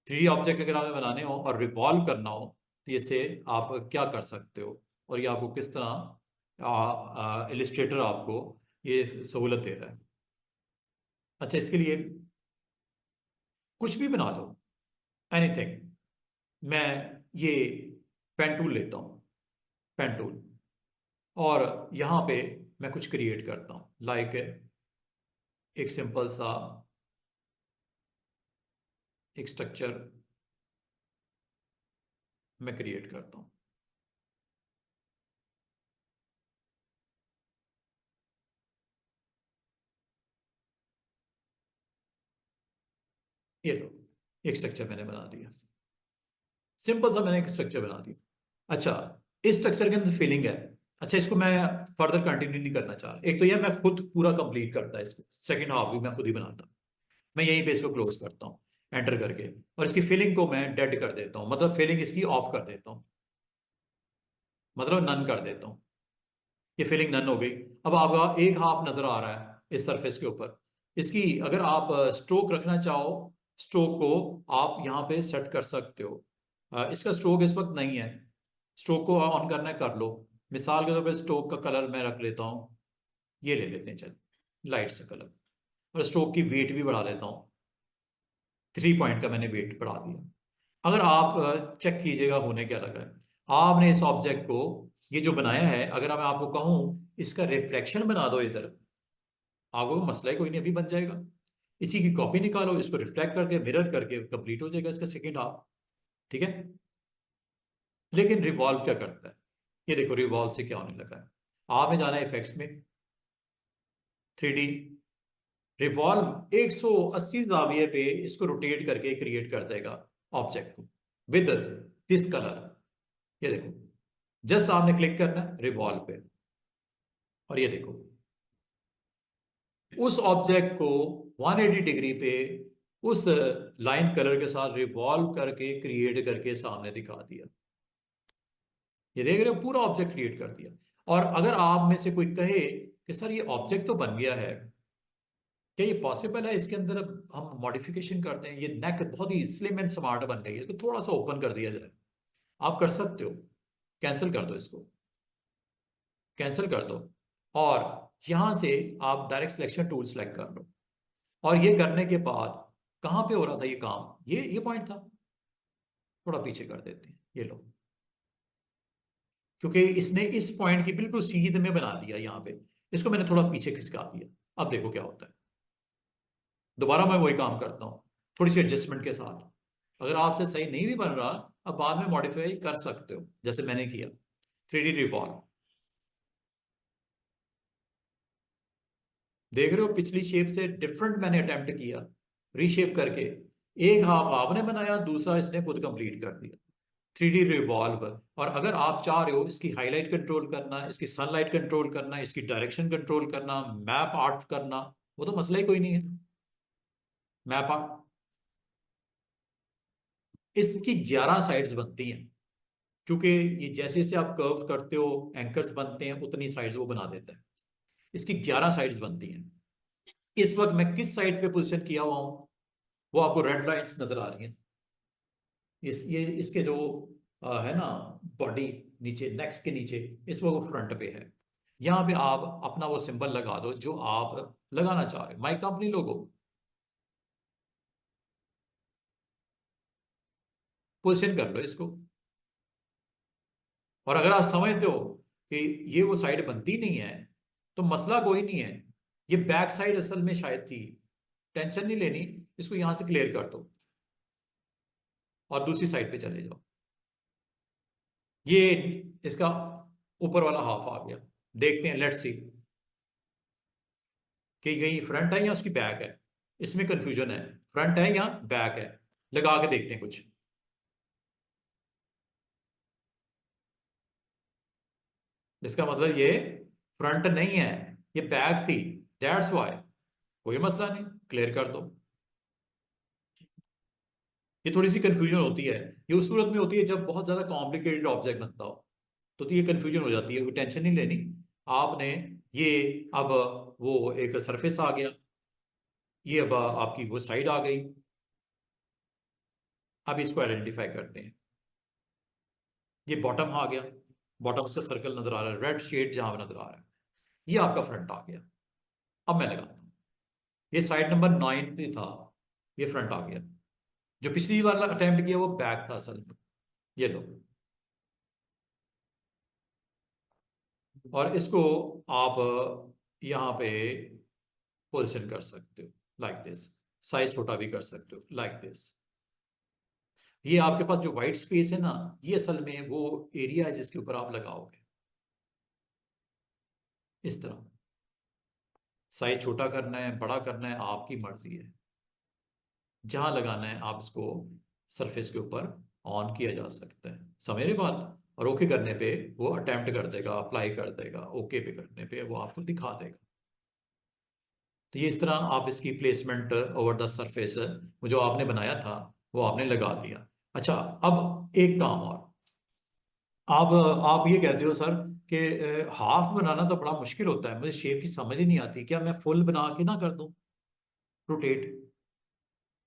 3D ऑब्जेक्ट अगर हमें बनाने हो और रिवॉल्व करना हो तो इससे आप क्या कर सकते हो, और ये आपको किस तरह इलिस्ट्रेटर आपको ये सहूलत दे रहा है। अच्छा, इसके लिए कुछ भी बना लो, एनीथिंग। मैं ये पेन टूल लेता हूँ, पेन टूल, और यहाँ पे मैं कुछ क्रिएट करता हूँ, लाइक एक सिंपल सा एक स्ट्रक्चर मैं क्रिएट करता हूँ। ये लो, एक स्ट्रक्चर मैंने बना दिया, सिंपल सा मैंने एक स्ट्रक्चर बना दिया। अच्छा, इस स्ट्रक्चर के अंदर फीलिंग है। अच्छा, इसको मैं फर्दर कंटिन्यू नहीं करना चाह रहा। एक तो ये मैं खुद पूरा कंप्लीट करता है इसको, सेकंड हाफ भी मैं खुद ही बनाता हूँ। मैं यहीं पे इसको क्लोज करता हूँ एंटर करके, और इसकी फीलिंग को मैं डेड कर देता हूँ, मतलब फीलिंग इसकी ऑफ कर देता हूँ, मतलब नन कर देता हूँ। ये फीलिंग नन हो गई। अब आपका एक हाफ नजर आ रहा है इस सरफेस के ऊपर। इसकी अगर आप स्ट्रोक रखना चाहो, स्ट्रोक को आप यहाँ पे सेट कर सकते हो। इसका स्ट्रोक इस वक्त नहीं है, स्ट्रोक को ऑन करना है कर लो। मिसाल के तौर पर स्ट्रोक का कलर मैं रख लेता हूँ, ये ले लेते हैं चल, लाइट सा कलर। और स्ट्रोक की वेट भी बढ़ा लेता हूँ, 3 पॉइंट का मैंने वेट बढ़ा दिया। अगर आप चेक कीजिएगा होने क्या लगा है। आपने इस ऑब्जेक्ट को, ये जो बनाया है, अगर मैं आपको कहूं इसका रिफ्लेक्शन बना दो इधर, आपको मसला ही कोई नहीं, अभी बन जाएगा। इसी की कॉपी निकालो, इसको रिफ्लेक्ट करके मिरर करके कंप्लीट हो जाएगा इसका सेकेंड हाफ। ठीक है, लेकिन रिवॉल्व क्या करता है, ये देखो रिवॉल्व से क्या होने लगा है। आपने जाना है इफेक्ट्स में, 3D रिवॉल्व 180 जाविये पे इसको रोटेट करके क्रिएट कर देगा ऑब्जेक्ट को विद दिस कलर। ये देखो, जस्ट आपने क्लिक करना है रिवॉल्व पे, और ये देखो उस ऑब्जेक्ट को 180 डिग्री पे उस लाइन कलर के साथ रिवॉल्व करके क्रिएट करके सामने दिखा दिया। ये देख रहे हो, पूरा ऑब्जेक्ट क्रिएट कर दिया। और अगर आप में से कोई कहे कि सर ये ऑब्जेक्ट तो बन गया है, क्या ये पॉसिबल है इसके अंदर अब हम मॉडिफिकेशन कर दें, ये नेक बहुत ही स्लिम एंड स्मार्ट बन गई है, इसको थोड़ा सा ओपन कर दिया जाए। आप कर सकते हो, कैंसिल कर दो इसको, कैंसिल कर दो, और यहां से आप डायरेक्ट सिलेक्शन टूल सेलेक्ट कर लो। और ये करने के बाद कहां पे हो रहा था ये काम, ये पॉइंट था, थोड़ा पीछे कर देते हैं, ये लो, क्योंकि इसने इस पॉइंट की बिल्कुल सीध में बना दिया यहाँ पे, इसको मैंने थोड़ा पीछे खिसका दिया। अब देखो क्या होता है, दोबारा मैं वही काम करता हूँ थोड़ी सी एडजस्टमेंट के साथ। अगर आपसे सही नहीं भी बन रहा, अब बाद में मॉडिफाई कर सकते हो जैसे मैंने किया। 3D रिवॉल्व, देख रहे हो पिछली शेप से डिफरेंट मैंने अटेम्प्ट किया, रीशेप करके। एक हाफ आपने बनाया, दूसरा इसने खुद कंप्लीट कर दिया। 3D revolve. और अगर आप चाह रहे हो इसकी हाईलाइट कंट्रोल करना, इसकी सनलाइट कंट्रोल करना, इसकी डायरेक्शन कंट्रोल करना, मैप आर्ट करना, वो तो मसला ही कोई नहीं है। मैप आर्ट, इसकी 11 साइड्स बनती हैं, क्योंकि ये जैसे जैसे आप कर्व करते हो एंकर्स बनते हैं, उतनी साइड्स वो बना देता है। इसकी 11 साइड्स बनती हैं। इस वक्त मैं किस साइड पे पोजीशन किया हुआ हूं, वो आपको रेड लाइंस नजर आ रही हैं। ये इसके जो है ना बॉडी, नीचे नेक्स के नीचे, इस वक्त वो फ्रंट पे है। यहां पे आप अपना वो सिंबल लगा दो जो आप लगाना चाह रहे हो, माई कंपनी लोगो, पोजिशन कर लो इसको। और अगर आप समझते हो कि ये वो साइड बनती नहीं है, तो मसला कोई नहीं है, ये बैक साइड असल में शायद थी, टेंशन नहीं लेनी, इसको यहां से क्लियर कर दो और दूसरी साइड पे चले जाओ। ये इसका ऊपर वाला हाफ आ गया। देखते हैं, लेट्स सी कि कहीं फ्रंट है या उसकी बैक है। इसमें कंफ्यूजन है, फ्रंट है या बैक है। लगा के देखते हैं कुछ। इसका मतलब ये फ्रंट नहीं है, ये बैक थी, दैट्स वाई। कोई मसला नहीं, क्लियर कर दो। ये थोड़ी सी कंफ्यूजन होती है, ये उस सूरत में होती है जब बहुत ज्यादा कॉम्प्लिकेटेड ऑब्जेक्ट बनता हो, तो ये कंफ्यूजन हो जाती है, कोई टेंशन नहीं लेनी आपने। ये अब वो एक सरफेस आ गया, ये अब आपकी वो साइड आ गई। अब इसको आइडेंटिफाई करते हैं। ये बॉटम आ गया, बॉटम से सर्कल नजर आ रहा है, रेड शेड जहां पे नजर आ रहा है, ये आपका फ्रंट आ गया। अब मैं लगाता हूं, ये साइड नंबर 9 पे था, ये फ्रंट आ गया। जो पिछली बार अटेम्प्ट किया वो बैक था असल में। ये लो, और इसको आप यहाँ पे पोजिशन कर सकते हो लाइक दिस, साइज छोटा भी कर सकते हो लाइक दिस। ये आपके पास जो व्हाइट स्पेस है ना, ये असल में वो एरिया है जिसके ऊपर आप लगाओगे। इस तरह साइज छोटा करना है, बड़ा करना है, आपकी मर्जी है। जहां लगाना है आप इसको सरफेस के ऊपर ऑन किया जा सकता है, समझ रहे बात। और ओके करने पे वो अटेम्प्ट कर देगा, अप्लाई कर देगा, ओके पे करने पे वो आपको दिखा देगा। तो ये इस तरह आप इसकी प्लेसमेंट ओवर द सरफेस वो जो आपने बनाया था वो आपने लगा दिया। अच्छा, अब एक काम और, आप ये कहते हो सर कि हाफ बनाना तो बड़ा मुश्किल होता है, मुझे शेप की समझ ही नहीं आती, क्या मैं फुल बना के ना कर दूं रोटेट?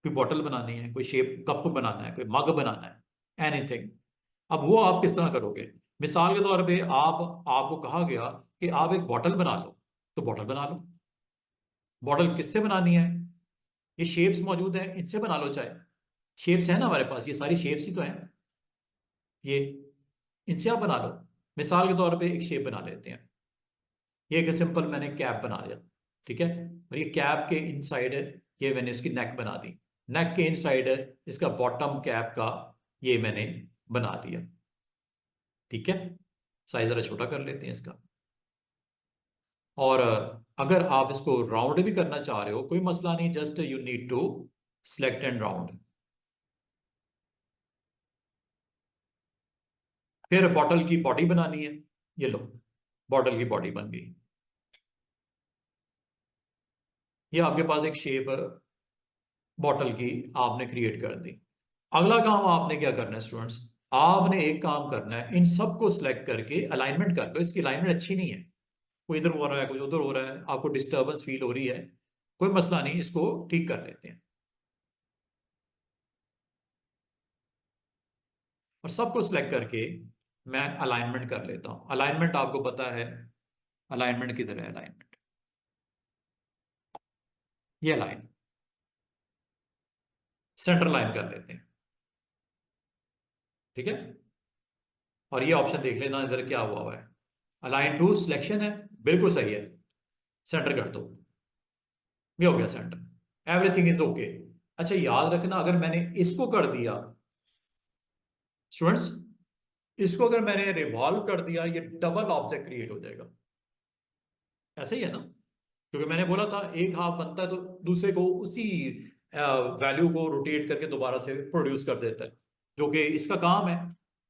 कोई बॉटल बनानी है, कोई शेप कप बनाना है, कोई मग बनाना है, एनीथिंग। अब वो आप किस तरह करोगे? मिसाल के तौर पे आपको कहा गया कि आप एक बॉटल बना लो, तो बॉटल बना लो। बॉटल किससे बनानी है? ये शेप्स मौजूद है, इनसे बना लो चाहे। शेप्स है ना हमारे पास, ये सारी शेप्स ही तो हैं, ये इनसे आप बना लो। मिसाल के तौर पे एक शेप बना लेते हैं, ये एक सिंपल मैंने कैप बना लिया, ठीक है। और ये कैप के इनसाइड ये मैंने इसकी नेक बना दी, नेक के इनसाइड इसका बॉटम कैप का ये मैंने बना दिया, ठीक है। साइज जरा छोटा कर लेते हैं इसका। और अगर आप इसको राउंड भी करना चाह रहे हो कोई मसला नहीं, just you need to select and round. फिर बॉटल की बॉडी बनानी है, ये लो, बॉटल की बॉडी बन गई। ये आपके पास एक शेप बॉटल की आपने क्रिएट कर दी। अगला काम आपने क्या करना है स्टूडेंट्स, आपने एक काम करना है, इन सबको सिलेक्ट करके अलाइनमेंट कर लो। इसकी अलाइनमेंट अच्छी नहीं है, कोई इधर हो रहा है, कोई उधर हो रहा है, आपको डिस्टर्बेंस फील हो रही है, कोई मसला नहीं, इसको ठीक कर लेते हैं। और सबको सिलेक्ट करके मैं अलाइनमेंट कर लेता हूं। अलाइनमेंट आपको पता है, अलाइनमेंट किधर है? अलाइनमेंट, ये लाइन, सेंटर लाइन कर लेते हैं, ठीक है। और ये ऑप्शन देख लेना इधर क्या हुआ है, अलाइन टू सिलेक्शन है, बिल्कुल सही है, सेंटर कर दो। ये हो गया सेंटर, एवरीथिंग इज ओके। अच्छा याद रखना, अगर मैंने इसको कर दिया स्टूडेंट्स, इसको अगर मैंने रिवॉल्व कर दिया, ये डबल ऑब्जेक्ट क्रिएट हो जाएगा। ऐसे ही है ना, क्योंकि मैंने बोला था एक हाफ बनता है तो दूसरे को उसी वैल्यू को रोटेट करके दोबारा से प्रोड्यूस कर देता है, जो कि इसका काम है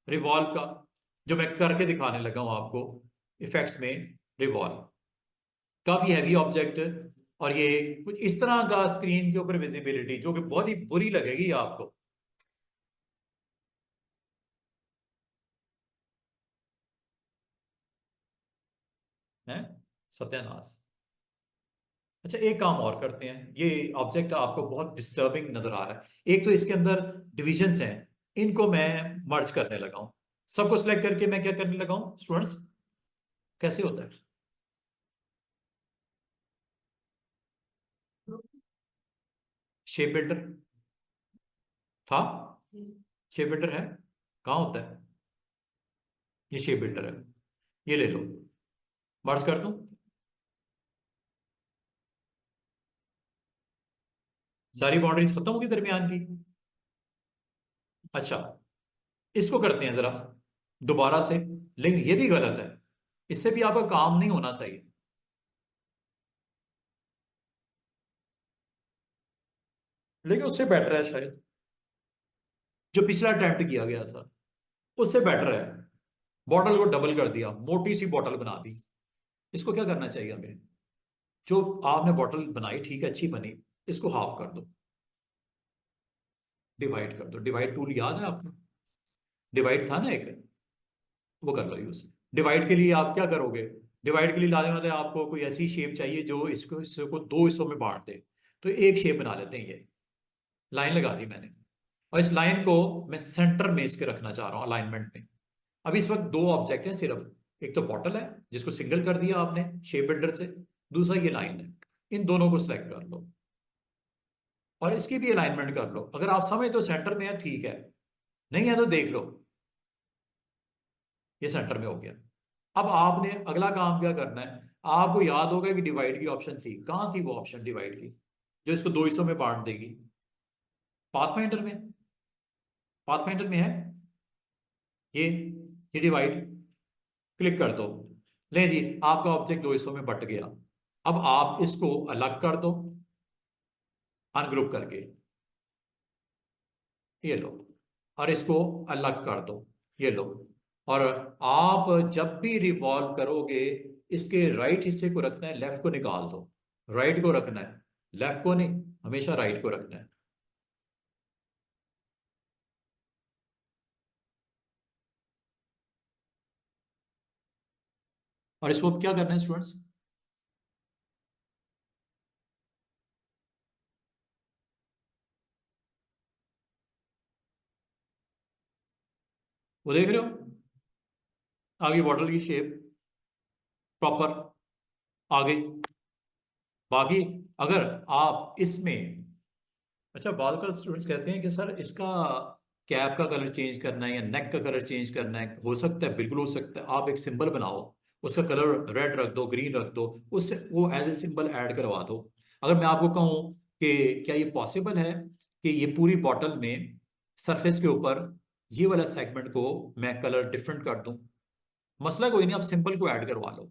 रिवॉल्व का, जो मैं करके दिखाने लगा हूं आपको इफेक्ट्स में। रिवॉल्व काफी हैवी ऑब्जेक्ट, और ये कुछ इस तरह का स्क्रीन के ऊपर विजिबिलिटी जो कि बहुत ही बुरी लगेगी आपको, है सत्यानाश। अच्छा, एक काम और करते हैं, ये ऑब्जेक्ट आपको बहुत डिस्टर्बिंग नजर आ रहा है। एक तो इसके अंदर डिविजन्स हैं, इनको मैं मर्ज करने लगा हूं। सबको सिलेक्ट करके मैं क्या करने लगा हूं स्टूडेंट्स, कैसे होता है? शेप बिल्डर था, शेप बिल्डर है, कहाँ होता है? ये शेप बिल्डर है, ये ले लो, मर्ज कर दूं? सारी बाउंड्रीज खत्म होगी दरमियान की। अच्छा, इसको करते हैं जरा दोबारा से, लेकिन ये भी गलत है, इससे भी आपका काम नहीं होना चाहिए। लेकिन उससे बेटर है शायद, जो पिछला अटेम्प्ट किया गया था उससे बेटर है। बॉटल को डबल कर दिया, मोटी सी बॉटल बना दी। इसको क्या करना चाहिए हमें? जो आपने बॉटल बनाई ठीक है, अच्छी बनी, इसको हाफ कर दो, डिवाइड कर दो। डिवाइड टूल याद है आपको? डिवाइड था ना एक, वो कर लो यूज। डिवाइड के लिए आप क्या करोगे? डिवाइड के लिए लाने वाले आपको कोई ऐसी शेप चाहिए जो इसको इसको दो हिस्सों में बांट दे। तो एक शेप बना लेते हैं, ये लाइन लगा दी मैंने, और इस लाइन को मैं सेंटर में इसके रखना चाह रहा हूं अलाइनमेंट में। अब इस वक्त दो ऑब्जेक्ट हैं सिर्फ, एक तो बॉटल है जिसको सिंगल कर दिया आपने शेप बिल्डर से, दूसरा ये लाइन है। इन दोनों को सिलेक्ट कर लो और इसकी भी अलाइनमेंट कर लो। अगर आप समझ तो सेंटर में है ठीक है, नहीं है तो देख लो, ये सेंटर में हो गया। अब आपने अगला काम क्या करना है? आपको याद होगा कि डिवाइड की ऑप्शन थी, कहां थी वो ऑप्शन डिवाइड की, जो इसको दो हिस्सों में बांट देगी? पाथफाइंडर में, पाथफाइंडर में है ये डिवाइड, क्लिक कर दो। ले जी, आपका ऑब्जेक्ट दो हिस्सों में बट गया। अब आप इसको अलग कर दो, अनग्रुप करके, ये लो, और इसको अलग कर दो, ये लो। और आप जब भी रिवॉल्व करोगे, इसके राइट हिस्से को रखना है, लेफ्ट को निकाल दो। राइट को रखना है, लेफ्ट को नहीं, हमेशा राइट को रखना है। और इसको अब क्या करना है स्टूडेंट्स? वो देख रहे हो, आगे बॉटल की शेप प्रॉपर आ गई। बाकी अगर आप इसमें, अच्छा, बाद का स्टूडेंट्स कहते हैं कि सर इसका कैप का कलर चेंज करना है या नेक का कलर चेंज करना है, हो सकता है, बिल्कुल हो सकता है। आप एक सिंबल बनाओ, उसका कलर रेड रख दो, ग्रीन रख दो, उससे वो एज ए सिंबल ऐड करवा दो। अगर मैं आपको कहूं कि क्या ये पॉसिबल है कि ये पूरी बॉटल में सरफेस के ऊपर ये वाला सेगमेंट को मैं कलर डिफरेंट कर दूं? मसला कोई नहीं, आप सिंबल को ऐड करवा लो,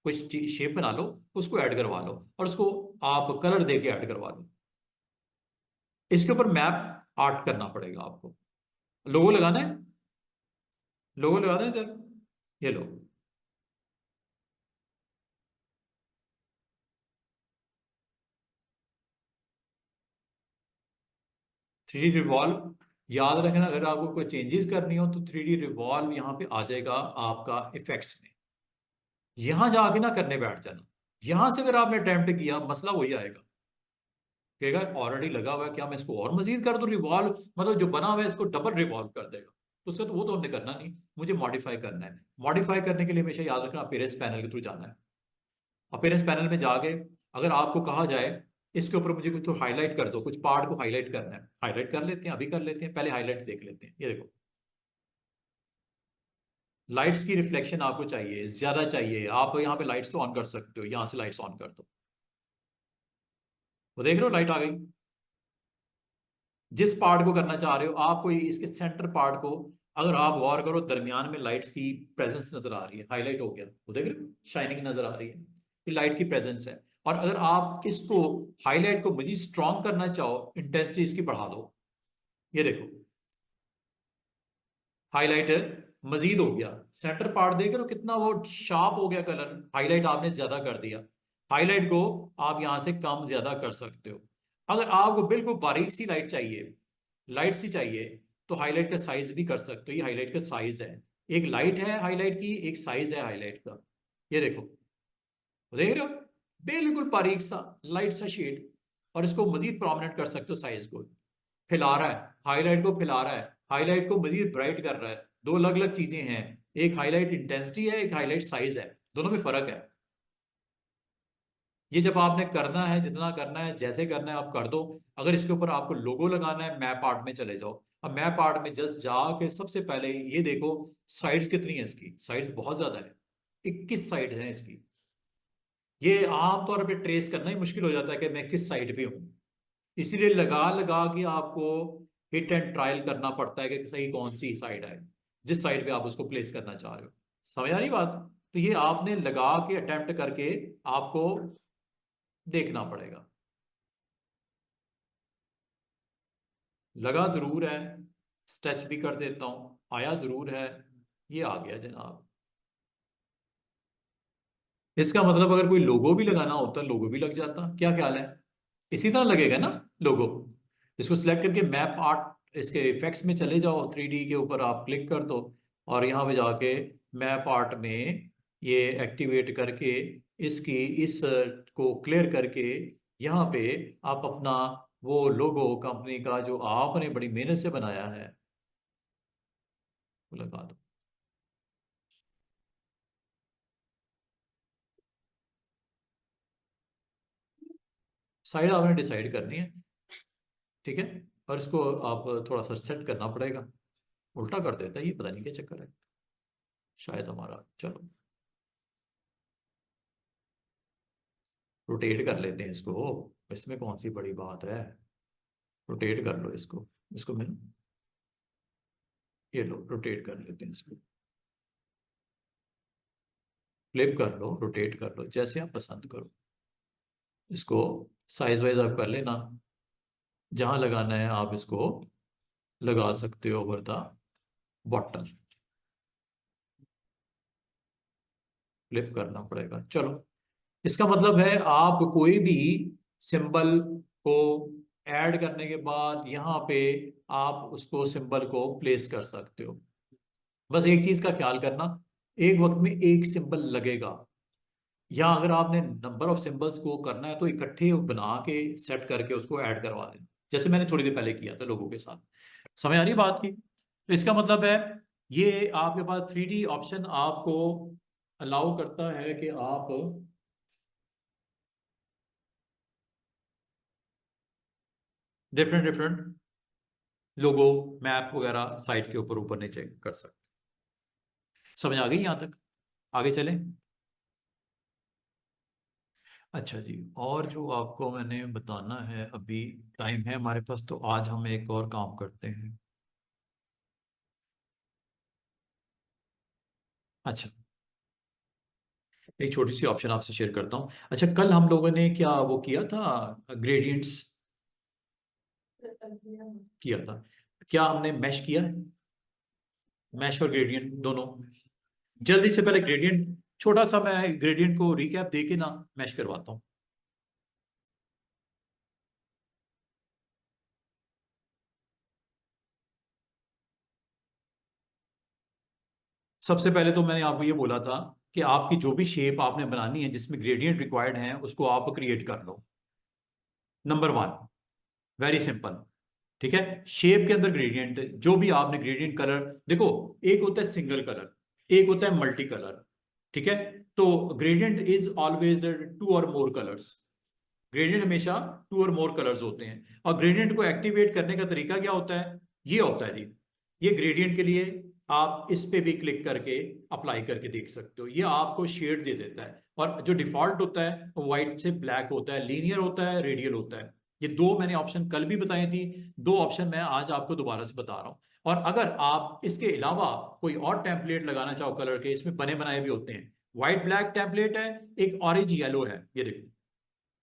कोई शेप बना लो, उसको ऐड करवा लो, और उसको आप कलर दे के ऐड करवा लो। इसके ऊपर मैप आर्ट करना पड़ेगा आपको। लोगो लगाना है, लोगो लगाना है इधर, ये लो। 3D रिवॉल्व, याद रखना, अगर आपको कोई चेंजेस करनी हो तो 3D रिवॉल्व यहाँ पे आ जाएगा आपका इफेक्ट्स में। यहां जाके ना करने बैठ जाना, यहां से अगर आपने अटेम्प्ट किया मसला वही आएगा, कहेगा ऑलरेडी लगा हुआ है, क्या मैं इसको और मजीद कर दूं रिवॉल्व, मतलब जो बना हुआ है इसको डबल रिवॉल्व कर देगा। तो उसका तो वो तो हमने करना नहीं, मुझे मॉडिफाई करना है। मॉडिफाई करने के लिए हमेशा याद रखना अपीयरेंस पैनल के थ्रू जाना है। अपीयरेंस पैनल में जाके अगर आपको कहा जाए इसके ऊपर मुझे कुछ तो हाईलाइट कर दो, कुछ पार्ट को हाईलाइट करना है, हाईलाइट कर लेते हैं, अभी कर लेते हैं, पहले हाईलाइट देख लेते हैं। ये देखो, लाइट्स की रिफ्लेक्शन आपको चाहिए, ज्यादा चाहिए, आप यहाँ पे लाइट्स तो ऑन कर सकते हो, यहां से लाइट्स ऑन कर दो। वो देख रहे हो लाइट आ गई। जिस पार्ट को करना चाह रहे हो आप, कोई इसके सेंटर पार्ट को अगर आप गौर करो, दरमियान में लाइट्स की प्रेजेंस नजर आ रही है, हाईलाइट हो गया, वो देख रहे हो शाइनिंग नजर आ रही है, ये लाइट की प्रेजेंस है। और अगर आप इसको हाईलाइट को मजीद स्ट्रॉन्ग करना चाहो, इंटेंसिटी इसकी बढ़ा दो, ये देखो हाईलाइट मजीद हो गया। सेंटर पार्ट देख रहे हो कितना वो शार्प हो गया कलर, हाईलाइट आपने ज्यादा कर दिया। हाईलाइट को आप यहां से कम ज्यादा कर सकते हो। अगर आपको बिल्कुल बारीक सी लाइट चाहिए, लाइट सी चाहिए, तो हाईलाइट का साइज भी कर सकते हो। ये हाईलाइट का साइज है, एक लाइट है हाईलाइट की, एक साइज है हाईलाइट का, ये देखो, देख रहे हो। बिल्कुल बारीक सा लाइट सा शेड, और इसको मजीद प्रोमिनेंट कर सकते हो साइज को। फैला रहा है, हाईलाइट को फैला रहा है, हाईलाइट को मजीद ब्राइट कर रहा है। दो अलग अलग चीजें हैं, एक हाईलाइट इंटेंसिटी है, एक हाईलाइट साइज है, दोनों में फर्क है। ये जब आपने करना है, जितना करना है, जैसे करना है आप कर दो। अगर इसके ऊपर आपको लोगो लगाना है, मैप आर्ट में चले जाओ। अब मैप आर्ट में जस्ट जाके सबसे पहले ये देखो साइड्स कितनी है इसकी, साइड्स बहुत ज्यादा है, 21 साइड है इसकी। ये आमतौर पे ट्रेस करना ही मुश्किल हो जाता है कि मैं किस साइड पे हूँ। इसीलिए लगा लगा के आपको हिट एंड ट्रायल करना पड़ता है कि सही कौन सी साइड है, जिस साइड पे आप उसको प्लेस करना चाह रहे हो। समझ आ रही बात? तो ये आपने लगा के अटेम्प्ट करके आपको देखना पड़ेगा। लगा जरूर है, स्टेच भी कर देता हूं, आया जरूर है, ये आ गया जनाब। इसका मतलब अगर कोई लोगो भी लगाना होता लोगो भी लग जाता, क्या ख्याल है? इसी तरह लगेगा ना लोगो। इसको सिलेक्ट करके मैप आर्ट, इसके इफेक्ट्स में चले जाओ, 3D के ऊपर आप क्लिक कर दो, और यहाँ पे जाके मैप आर्ट में ये एक्टिवेट करके इसकी इस को क्लियर करके यहाँ पे आप अपना वो लोगो कंपनी का जो आपने बड़ी मेहनत से बनाया है वो लगा दो। साइड आपने डिसाइड करनी है, ठीक है। और इसको आप थोड़ा सा सेट करना पड़ेगा। उल्टा कर देता है ये, पता नहीं क्या चक्कर है शायद हमारा। चलो रोटेट कर लेते हैं इसको, इसमें कौन सी बड़ी बात है। रोटेट कर लो इसको, इसको मैं, ये लो रोटेट कर लेते हैं इसको। फ्लिप कर लो, रोटेट कर लो, जैसे आप पसंद करो। इसको साइज वाइज आप कर लेना, जहां लगाना है आप इसको लगा सकते हो ओवर द बॉटम। फ्लिप करना पड़ेगा, चलो। इसका मतलब है आप कोई भी सिंबल को ऐड करने के बाद यहाँ पे आप उसको सिंबल को प्लेस कर सकते हो। बस एक चीज का ख्याल करना, एक वक्त में एक सिंबल लगेगा, या अगर आपने नंबर ऑफ सिंबल्स को करना है तो इकट्ठे बना के सेट करके उसको ऐड करवा दें, जैसे मैंने थोड़ी देर पहले किया था लोगों के साथ। समझ आ रही बात की? तो इसका मतलब है ये आपके पास 3D ऑप्शन आपको अलाउ करता है कि आप डिफरेंट डिफरेंट लोगो, मैप वगैरह साइट के ऊपर ऊपर नीचे कर सकते। समझ आ गई यहां तक? आगे चलें। अच्छा जी, और जो आपको मैंने बताना है, अभी टाइम है हमारे पास, तो आज हम एक और काम करते हैं। अच्छा, एक छोटी सी ऑप्शन आपसे शेयर करता हूँ। अच्छा, कल हम लोगों ने क्या वो किया था, ग्रेडियंट्स किया था, क्या हमने मैश किया है? मैश और ग्रेडियंट दोनों। जल्दी से पहले ग्रेडियंट, छोटा सा मैं ग्रेडियंट को रिकैप दे के ना मैश करवाता हूँ। सबसे पहले तो मैंने आपको ये बोला था कि आपकी जो भी शेप आपने बनानी है जिसमें ग्रेडियंट रिक्वायर्ड है उसको आप क्रिएट कर लो। Number one, very simple. ठीक है, शेप के अंदर ग्रेडियंट, जो भी आपने ग्रेडियंट कलर देखो, एक होता है सिंगल कलर, एक होता है मल्टी कलर। ठीक है, तो ग्रेडियंट इज ऑलवेज टू और मोर कलर्स। ग्रेडियंट हमेशा टू और मोर कलर्स होते हैं, और ग्रेडियंट को एक्टिवेट करने का तरीका क्या होता है? ये होता है जी, ये ग्रेडियंट के लिए आप इस पे भी क्लिक करके अप्लाई करके देख सकते हो, ये आपको शेड दे देता है। और जो डिफॉल्ट होता है वो व्हाइट से ब्लैक होता है, लीनियर होता है, रेडियल होता है। ये दो मैंने ऑप्शन कल भी बताई थी, दो ऑप्शन मैं आज आपको दोबारा से बता रहा हूं। और अगर आप इसके अलावा कोई और टेम्पलेट लगाना चाहो कलर के, इसमें बने बनाए भी होते हैं। व्हाइट ब्लैक टेम्पलेट है, एक ऑरेंज येलो है, ये देखो,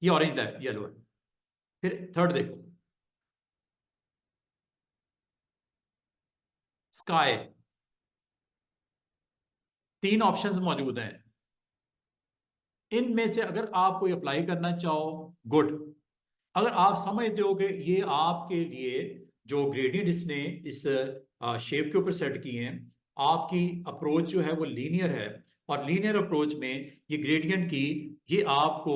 ये ऑरेंज येलो है। फिर थर्ड देखो, स्काई। तीन ऑप्शंस मौजूद हैं, इनमें से अगर आप कोई अप्लाई करना चाहो, गुड। अगर आप समझते हो कि ये आपके लिए जो ग्रेडियंट इसने इस शेप के ऊपर सेट किए हैं, आपकी अप्रोच जो है वो लीनियर है, और लीनियर अप्रोच में ये ग्रेडियंट की, ये आपको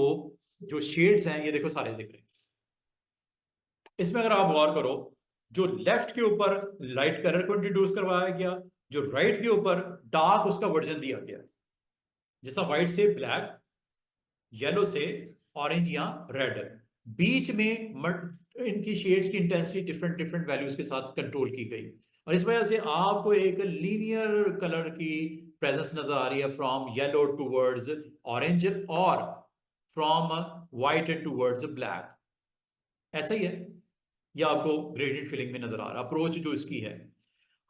जो शेड्स हैं ये देखो सारे दिख रहे हैं। इसमें अगर आप गौर करो, जो लेफ्ट के ऊपर लाइट कलर को इंट्रोड्यूस करवाया गया, जो राइट के ऊपर डार्क उसका वर्जन दिया गया, जैसा व्हाइट से ब्लैक, येलो से ऑरेंज या रेड, बीच में इनकी शेड्स की इंटेंसिटी डिफरेंट डिफरेंट वैल्यूज के साथ कंट्रोल की गई, और इस वजह से आपको एक लीनियर कलर की प्रेजेंस नजर आ रही है फ्रॉम येलो टूवर्ड्स ऑरेंज और फ्रॉम व्हाइट टूवर्ड्स ब्लैक। ऐसा ही है, या आपको ग्रेडेड फिलिंग में नजर आ रहा है अप्रोच जो इसकी है।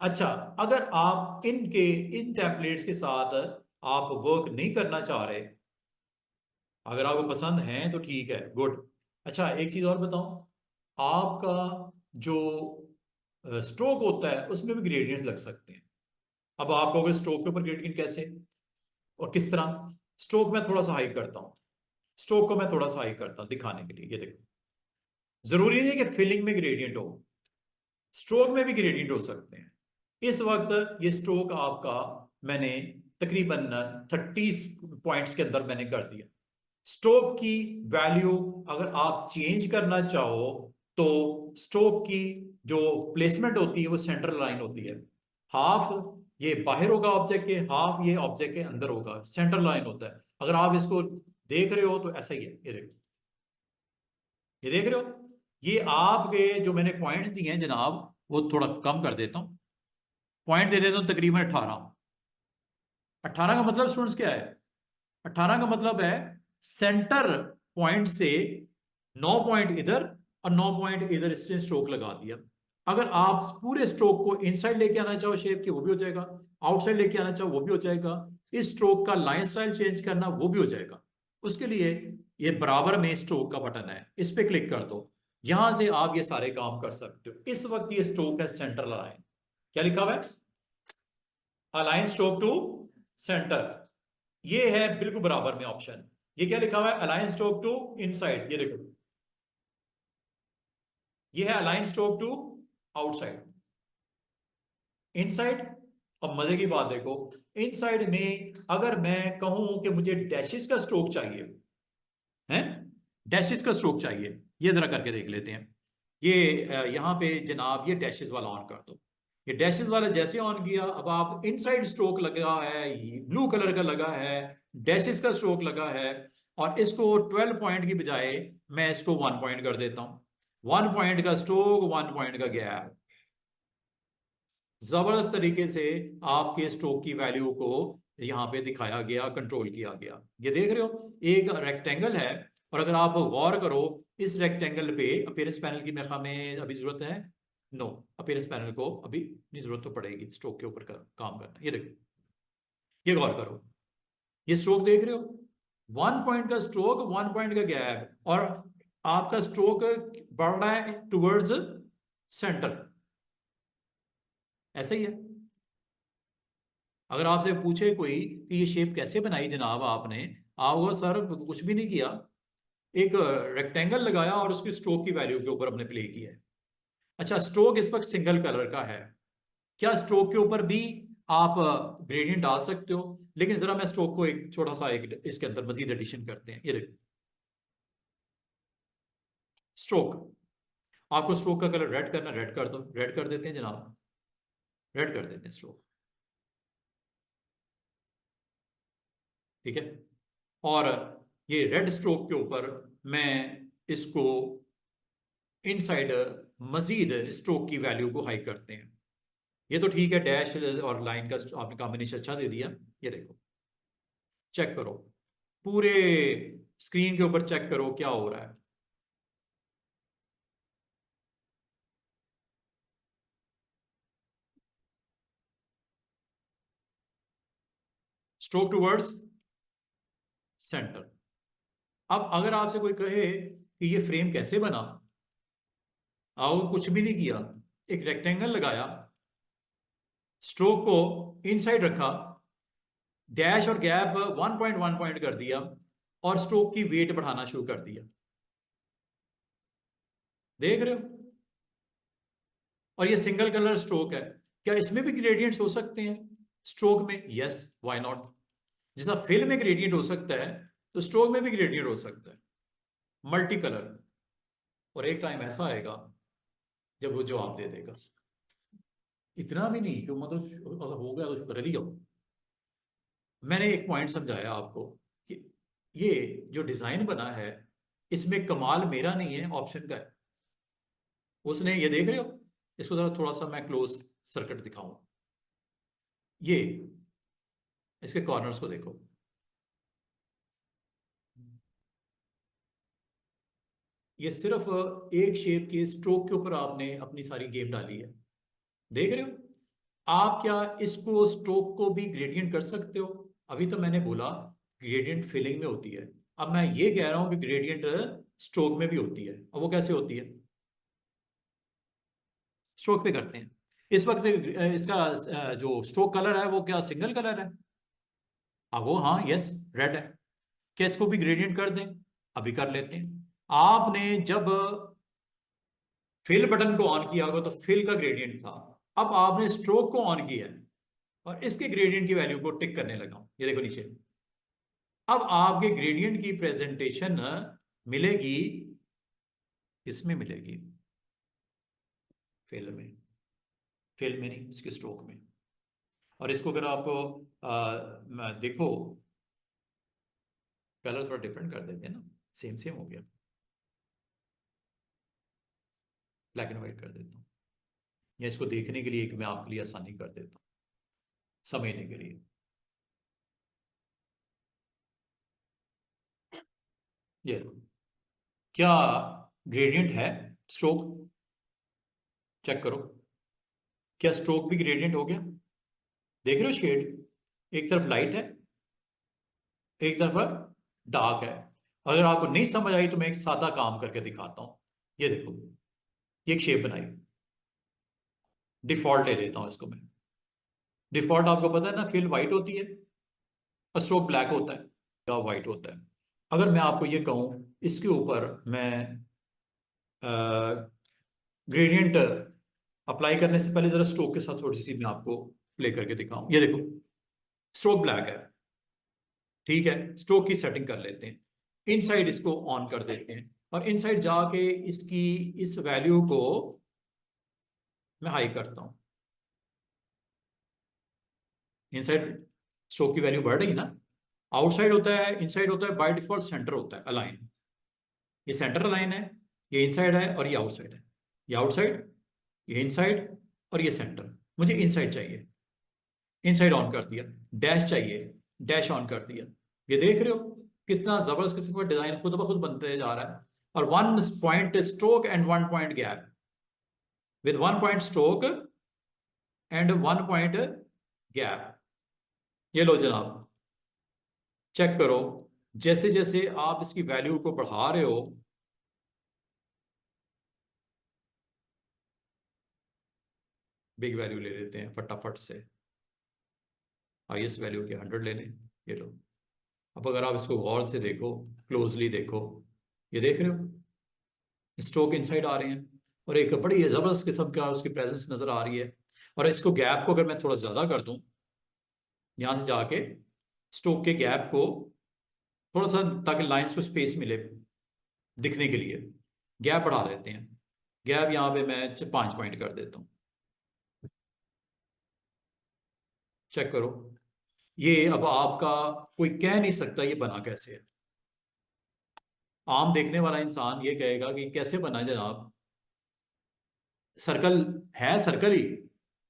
अच्छा, अगर आप इन टेम्पलेट्स के साथ आप वर्क नहीं करना चाह रहे, अगर आपको पसंद है तो ठीक है, गुड। अच्छा, एक चीज और बताऊं, आपका जो स्ट्रोक होता है उसमें भी ग्रेडियंट लग सकते हैं। अब आप कहोगे स्ट्रोक के ऊपर ग्रेडियंट कैसे और किस तरह? स्ट्रोक में थोड़ा सा हाई करता हूं, स्ट्रोक को मैं थोड़ा सा हाई करता हूं दिखाने के लिए। ये देखो, जरूरी नहीं कि फिलिंग में ग्रेडियंट हो, स्ट्रोक में भी ग्रेडियंट हो सकते हैं। इस वक्त ये स्ट्रोक आपका मैंने तकरीबन 30 पॉइंट्स के अंदर मैंने कर दिया। स्ट्रोक की वैल्यू अगर आप चेंज करना चाहो तो स्ट्रोक की जो प्लेसमेंट होती है वो सेंट्रल लाइन होती है। हाफ ये बाहर होगा ऑब्जेक्ट के, हाफ ये ऑब्जेक्ट के अंदर होगा, सेंट्रल लाइन होता है। अगर आप इसको देख रहे हो तो ऐसा ही है, ये देखो, ये देख रहे हो, ये आपके जो मैंने पॉइंट्स दिए हैं जनाब, वो थोड़ा कम कर देता हूं, पॉइंट दे देता हूं तकरीबन 18। 18 का मतलब स्टूडेंट्स क्या है? 18 का मतलब है सेंटर पॉइंट से 9 पॉइंट इधर और 9 पॉइंट इधर, इससे स्ट्रोक लगा दिया। अगर आप पूरे स्ट्रोक को इनसाइड लेके आना चाहो शेप के, वो भी हो जाएगा, आउटसाइड लेके आना चाहो वो भी हो जाएगा, इस स्ट्रोक का लाइन स्टाइल चेंज करना वो भी हो जाएगा। उसके लिए ये बराबर में स्ट्रोक का बटन है, इस पे क्लिक कर दो, यहां से आप ये सारे काम कर सकते हो। इस वक्त ये स्ट्रोक है सेंटर लाइन, क्या लिखा हुआ है? अलाइन स्ट्रोक टू सेंटर, ये है बिल्कुल बराबर में ऑप्शन। ये क्या लिखा हुआ है? अलाइन स्ट्रोक टू इनसाइड, ये देखो, ये है align stroke to outside, inside. अब मजे की बात देखो, इनसाइड में अगर मैं कहूं कि मुझे डैशेस का स्ट्रोक चाहिए है, डैशेस का स्ट्रोक चाहिए, ये जरा करके देख लेते हैं। ये यहां पे जनाब ये डैशेस वाला ऑन कर दो। ये डैशेस वाला जैसे ऑन किया, अब आप इनसाइड स्ट्रोक लगा है, ब्लू कलर का लगा है, डैशेस का स्ट्रोक लगा है, और इसको 12 पॉइंट की बजाय मैं इसको 1 पॉइंट कर देता हूं। 1 पॉइंट का स्ट्रोक, 1 पॉइंट का गैप, जबरदस्त तरीके से आपके स्ट्रोक की वैल्यू को यहां पे दिखाया गया, कंट्रोल किया गया। ये देख रहे हो, एक रेक्टेंगल है, और अगर आप गौर करो इस रेक्टेंगल पे अपीयरेंस पैनल की मेरे ख्याल में अभी जरूरत है, नो, अपीयरेंस पैनल को अभी नहीं जरूरत, तो पड़ेगी स्ट्रोक के ऊपर काम करना। ये देखो, ये गौर करो, ये स्ट्रोक देख रहे हो, 1 पॉइंट का स्ट्रोक, 1 पॉइंट का गैप, और आपका स्ट्रोक बढ़ रहा है टुवर्ड्स सेंटर, ऐसे ही है। अगर आपसे पूछे कोई कि ये शेप कैसे बनाई जनाब आपने, आओ सर कुछ भी नहीं किया, एक रेक्टेंगल लगाया और उसकी स्ट्रोक की वैल्यू के ऊपर हमने प्ले किया है। अच्छा, स्ट्रोक इस वक्त सिंगल कलर का है, क्या स्ट्रोक के ऊपर भी आप ग्रेडियंट डाल सकते हो? लेकिन जरा मैं स्ट्रोक को एक छोटा सा एक इसके अंदर मजीद एडिशन करते हैं। ये देखो, स्ट्रोक, आपको स्ट्रोक का कलर रेड करना, रेड कर दो, रेड कर देते हैं जनाब, रेड कर देते हैं स्ट्रोक, ठीक है। और ये रेड स्ट्रोक के ऊपर मैं इसको इनसाइड मजीद स्ट्रोक की वैल्यू को हाई करते हैं। ये तो ठीक है, डैश और लाइन का आपने कॉम्बिनेशन अच्छा दे दिया। ये देखो, चेक करो पूरे स्क्रीन के ऊपर, चेक करो क्या हो रहा है। Stroke towards centre. अब अगर आपसे कोई कहे कि ये फ्रेम कैसे बना, आओ कुछ भी नहीं किया, एक रेक्टेंगल लगाया, स्ट्रोक को इनसाइड रखा, डैश और गैप 1 पॉइंट कर दिया, और स्ट्रोक की वेट बढ़ाना शुरू कर दिया, देख रहे हो। और ये सिंगल कलर स्ट्रोक है, क्या इसमें भी ग्रेडियंट्स हो सकते हैं स्ट्रोक में? Yes, why not. जैसा फिल में ग्रेडियंट हो सकता है तो स्ट्रोक में भी ग्रेडियंट हो सकता है। मल्टी कलर, और एक टाइम ऐसा आएगा जब वो जवाब दे देगा। इतना भी नहीं कि मतलब अगर हो गया तो कर ही जाओ। मैंने एक पॉइंट समझाया आपको कि ये जो डिजाइन बना है इसमें कमाल मेरा नहीं है, ऑप्शन का है। उसने, ये देख रहे हो, इसको जरा थोड़ा सा मैं क्लोज सर्किट दिखाऊं, ये इसके कॉर्नर्स को देखो। ये सिर्फ एक शेप के स्ट्रोक के ऊपर आपने अपनी सारी गेम डाली है, देख रहे हो। आप क्या इसको स्ट्रोक को भी ग्रेडियंट कर सकते हो? अभी तो मैंने बोला ग्रेडियंट फिलिंग में होती है, अब मैं ये कह रहा हूं कि ग्रेडियंट स्ट्रोक में भी होती है। अब वो कैसे होती है? स्ट्रोक पे करते हैं। इस वक्त इसका जो स्ट्रोक कलर है वो क्या सिंगल कलर है? अब वो, हाँ यस, रेड है। क्या इसको भी ग्रेडियंट कर दें? अभी कर लेते हैं। आपने जब फिल बटन को ऑन किया होगा तो फिल का ग्रेडियंट था। अब आपने स्ट्रोक को ऑन किया है और इसके ग्रेडियंट की वैल्यू को टिक करने लगा हूं, ये देखो नीचे। अब आपके ग्रेडियंट की प्रेजेंटेशन मिलेगी, इसमें मिलेगी, फिल में। फिल में नहीं, इसके स्ट्रोक में। और इसको अगर आप देखो, कलर थोड़ा डिफरेंट कर देते हैं ना, सेम सेम हो गया, ब्लैक एंड व्हाइट कर देता हूँ, या इसको देखने के लिए एक मैं आपके लिए आसानी कर देता हूँ समझने के लिए। ये क्या ग्रेडियंट है? स्ट्रोक चेक करो, क्या स्ट्रोक भी ग्रेडियंट हो गया? देख रहे हो शेड, एक तरफ लाइट है, एक तरफ डार्क है। अगर आपको नहीं समझ आई तो मैं एक सादा काम करके दिखाता हूं। ये देखो, ये एक शेप बनाई, डिफॉल्ट ले लेता हूं इसको मैं। डिफॉल्ट आपको पता है ना, फिल वाइट होती है और स्ट्रोक ब्लैक होता है या वाइट होता है। अगर मैं आपको ये कहूं इसके ऊपर मैं ग्रेडियंट अप्लाई करने से पहले जरा स्ट्रोक के साथ थोड़ी सी मैं आपको प्ले करके दिखाऊं। ये देखो, स्ट्रोक ब्लैक है, ठीक है। स्ट्रोक की सेटिंग कर लेते हैं, इनसाइड इसको ऑन कर देते हैं और इनसाइड जाके इसकी इस वैल्यू को मैं हाई करता हूं। इनसाइड स्ट्रोक की वैल्यू बढ़ रही ना। आउटसाइड होता है, इनसाइड होता है, बाय डिफॉल्ट सेंटर होता है अलाइन। ये सेंटर अलाइन है, ये इनसाइड है और ये आउटसाइड है। ये आउटसाइड, ये इनसाइड और ये सेंटर। मुझे इनसाइड चाहिए, इनसाइड ऑन कर दिया। डैश चाहिए, डैश ऑन कर दिया। ये देख रहे हो कितना जबरदस्त किस्म का डिजाइन खुद ब खुद बनते जा रहा है। और 1 point stroke and 1 point gap, with 1 point stroke and 1 point gap. ये लो जनाब, चेक करो, जैसे जैसे आप इसकी वैल्यू को बढ़ा रहे हो, बिग वैल्यू ले लेते हैं फटाफट से, हाईएस्ट वैल्यू के 100 ले लें। ये लो। अब अगर आप इसको गौर से देखो, क्लोजली देखो, ये देख रहे हो स्ट्रोक इनसाइड आ रहे हैं और एक बड़ी जबरदस्त किस्म का उसकी प्रेजेंस नजर आ रही है। और इसको गैप को अगर मैं थोड़ा ज्यादा कर दूं, यहां से जाके स्ट्रोक के गैप को थोड़ा सा, ताकि लाइंस को स्पेस मिले दिखने के लिए, गैप बढ़ा देते हैं। गैप यहाँ पे मैं 5 पॉइंट कर देता हूँ। चेक करो, ये अब आपका कोई कह नहीं सकता ये बना कैसे है। आम देखने वाला इंसान ये कहेगा कि कैसे बना जनाब, सर्कल है सर्कल ही,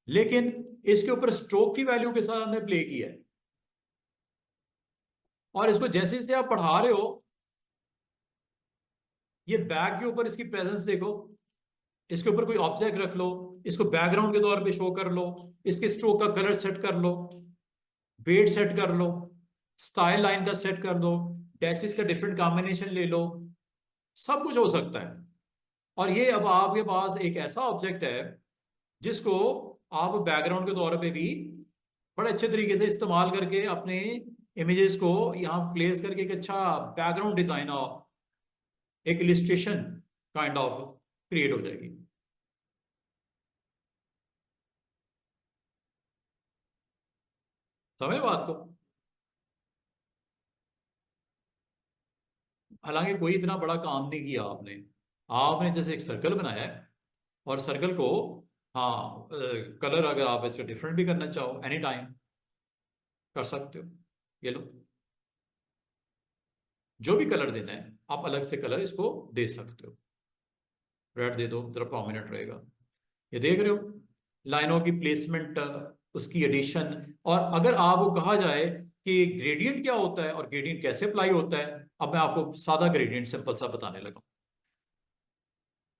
लेकिन इसके ऊपर स्ट्रोक की वैल्यू के साथ हमने प्ले किया है। और इसको जैसे जैसे आप पढ़ा रहे हो, ये बैक के ऊपर इसकी प्रेजेंस देखो, इसके ऊपर कोई ऑब्जेक्ट रख लो, इसको बैकग्राउंड के तौर पे शो कर लो, इसके स्ट्रोक का कलर सेट कर लो, वेट सेट कर लो, स्टाइल लाइन का सेट कर दो, डैशेस का डिफरेंट कॉम्बिनेशन ले लो, सब कुछ हो सकता है। और ये अब आपके पास एक ऐसा ऑब्जेक्ट है जिसको आप बैकग्राउंड के तौर पे भी बड़े अच्छे तरीके से इस्तेमाल करके अपने इमेजेस को यहाँ प्लेस करके एक अच्छा बैकग्राउंड डिजाइन, एक इलिस्ट्रेशन काइंड ऑफ क्रिएट हो जाएगी। समझ बात को? हालांकि कोई इतना बड़ा काम नहीं किया आपने। आपने जैसे एक सर्कल बनाया है, और सर्कल को, हाँ, कलर अगर आप इसका डिफरेंट भी करना चाहो एनी टाइम कर सकते हो। ये लो, जो भी कलर देना है आप अलग से कलर इसको दे सकते हो। रेड दे दो, जरा प्रोमिनेंट रहेगा। ये देख रहे हो, लाइनों की प्लेसमेंट, उसकी एडिशन। और अगर आपको कहा जाए कि ग्रेडियंट क्या होता है और ग्रेडियंट कैसे अप्लाई होता है, अब मैं आपको सादा ग्रेडियंट सिंपल सा बताने लगा।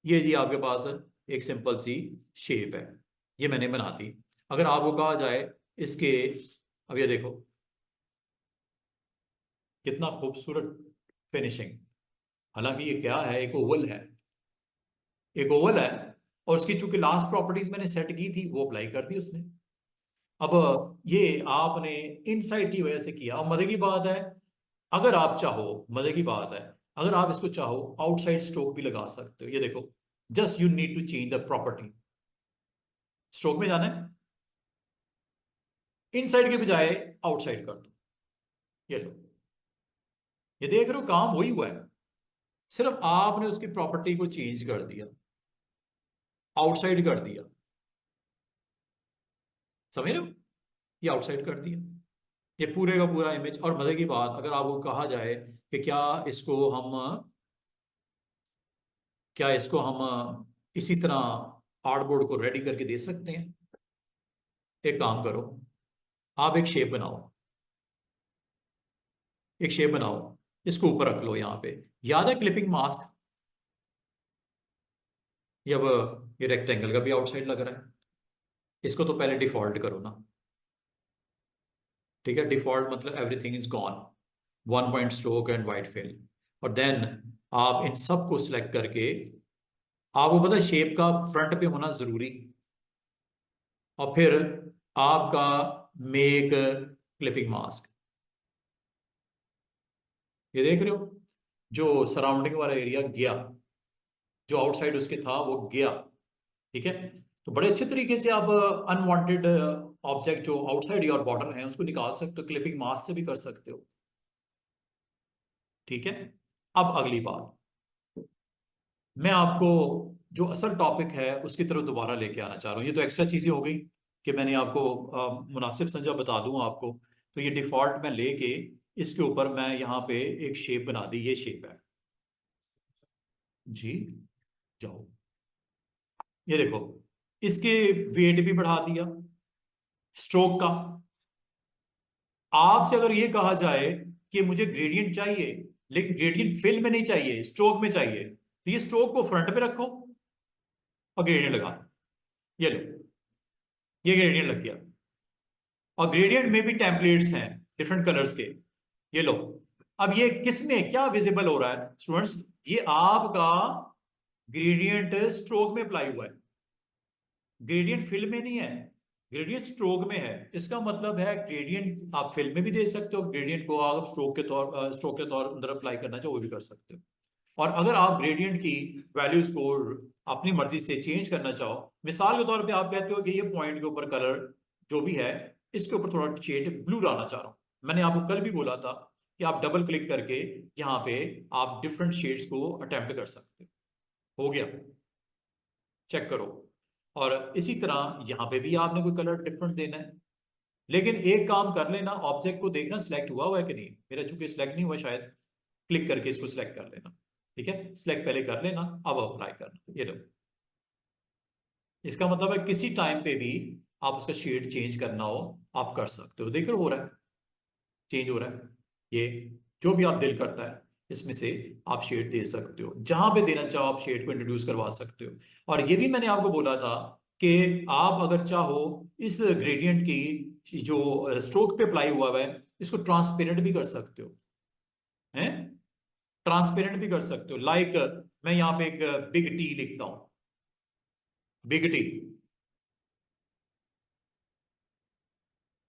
ये जी आपके पास एक सिंपल सी शेप है, ये मैंने बना दी। अगर आपको कहा जाए इसके, अब ये देखो कितना खूबसूरत फिनिशिंग। हालांकि ये क्या है, एक ओवल है, एक ओवल है। और उसकी चूंकि लास्ट प्रॉपर्टीज मैंने सेट की थी वो अप्लाई कर दी उसने। अब ये आपने इनसाइड की वजह से किया। अब मजे की बात है, अगर आप चाहो, मजे की बात है, अगर आप इसको चाहो आउटसाइड स्ट्रोक भी लगा सकते हो। ये देखो, just you need to change the property. Stroke में जाना है, इनसाइड के बजाय आउटसाइड कर दो। ये लो, ये देख रहे हो काम वही हुआ है, सिर्फ आपने उसकी प्रॉपर्टी को चेंज कर दिया, आउटसाइड कर दिया। समझ रहे हो, ये आउटसाइड कर दिया, ये पूरे का पूरा इमेज। और मजे की बात, अगर आपको कहा जाए कि क्या इसको हम इसी तरह आर्टबोर्ड को रेडी करके दे सकते हैं। एक काम करो, आप एक शेप बनाओ, एक शेप बनाओ, इसको ऊपर रख लो यहाँ पे। याद है क्लिपिंग मास्क? ये अब ये रेक्टेंगल का भी आउटसाइड लग रहा है, इसको तो पहले डिफॉल्ट करो ना। ठीक है, डिफॉल्ट मतलब everything is gone, one point stroke and white fill. और देन आप इन सब को सिलेक्ट करके, आपको पता है शेप का फ्रंट पे होना जरूरी। और फिर आपका मेक क्लिपिंग मास्क, ये देख रहे हो, जो सराउंडिंग वाला एरिया गया, जो आउटसाइड उसके था वो गया। ठीक है, तो बड़े अच्छे तरीके से आप अनवांटेड ऑब्जेक्ट जो आउटसाइड योर बॉर्डर है उसको निकाल सकते हो, क्लिपिंग मास्क से भी कर सकते हो। ठीक है, अब अगली बात, मैं आपको जो असल टॉपिक है उसकी तरफ दोबारा लेके आना चाह रहा हूँ। ये तो एक्स्ट्रा चीजें हो गई कि मैंने आपको मुनासिब समझा बता दूं आपको। तो ये डिफॉल्ट में लेके इसके ऊपर मैं यहाँ पे एक शेप बना दी, ये शेप है जी। जाओ, ये देखो, इसके वेट भी बढ़ा दिया स्ट्रोक का। आपसे अगर ये कहा जाए कि मुझे ग्रेडियंट चाहिए, लेकिन ग्रेडियंट फिल में नहीं चाहिए, स्ट्रोक में चाहिए, तो ये स्ट्रोक को फ्रंट पे रखो और ग्रेडियंट लगा दो। ये लो, ये ग्रेडियंट लग गया। और ग्रेडियंट में भी टेम्पलेट्स हैं डिफरेंट कलर्स के। ये लो, अब ये किस में क्या विजिबल हो रहा है स्टूडेंट्स? ये आपका ग्रेडियंट स्ट्रोक में अप्लाई हुआ है, ग्रेडियंट फिल में नहीं है, ग्रेडियंट स्ट्रोक में है। इसका मतलब है ग्रेडियंट आप फिल में भी दे सकते हो, ग्रेडियंट को आप स्ट्रोक के तौर अंदर अप्लाई करना चाहो वो भी कर सकते हो। और अगर आप ग्रेडियंट की वैल्यूज को अपनी मर्जी से चेंज करना चाहो, मिसाल के तौर पे आप कहते हो कि ये पॉइंट के ऊपर कलर जो भी है इसके ऊपर थोड़ा शेड ब्लू डालना चाह रहा हूं, मैंने आपको कल भी बोला था कि आप डबल क्लिक करके यहाँ पे आप डिफरेंट शेड्स को अटेम्प्ट कर सकते हो गया, चेक करो। और इसी तरह यहाँ पे भी आपने कोई कलर डिफरेंट देना है। लेकिन एक काम कर लेना, ऑब्जेक्ट को देखना सिलेक्ट हुआ है कि नहीं। मेरा चूंकि सिलेक्ट नहीं हुआ शायद, क्लिक करके इसको सिलेक्ट कर लेना। ठीक है, सिलेक्ट पहले कर लेना, अब अप्लाई करना। ये लो, इसका मतलब है किसी टाइम पे भी आप उसका शेड चेंज करना हो आप कर सकते हो। देख रहे हो रहा है, चेंज हो रहा है। ये जो भी आप दिल करता है इसमें से आप शेड दे सकते हो, जहां पे देना चाहो आप शेड को इंट्रोड्यूस करवा सकते हो। और ये भी मैंने आपको बोला था कि आप अगर चाहो इस ग्रेडियंट की जो स्ट्रोक पे अप्लाई हुआ है इसको ट्रांसपेरेंट भी कर सकते हो, हैं, ट्रांसपेरेंट भी कर सकते हो। लाइक मैं यहाँ पे एक बिग टी लिखता हूं, बिग टी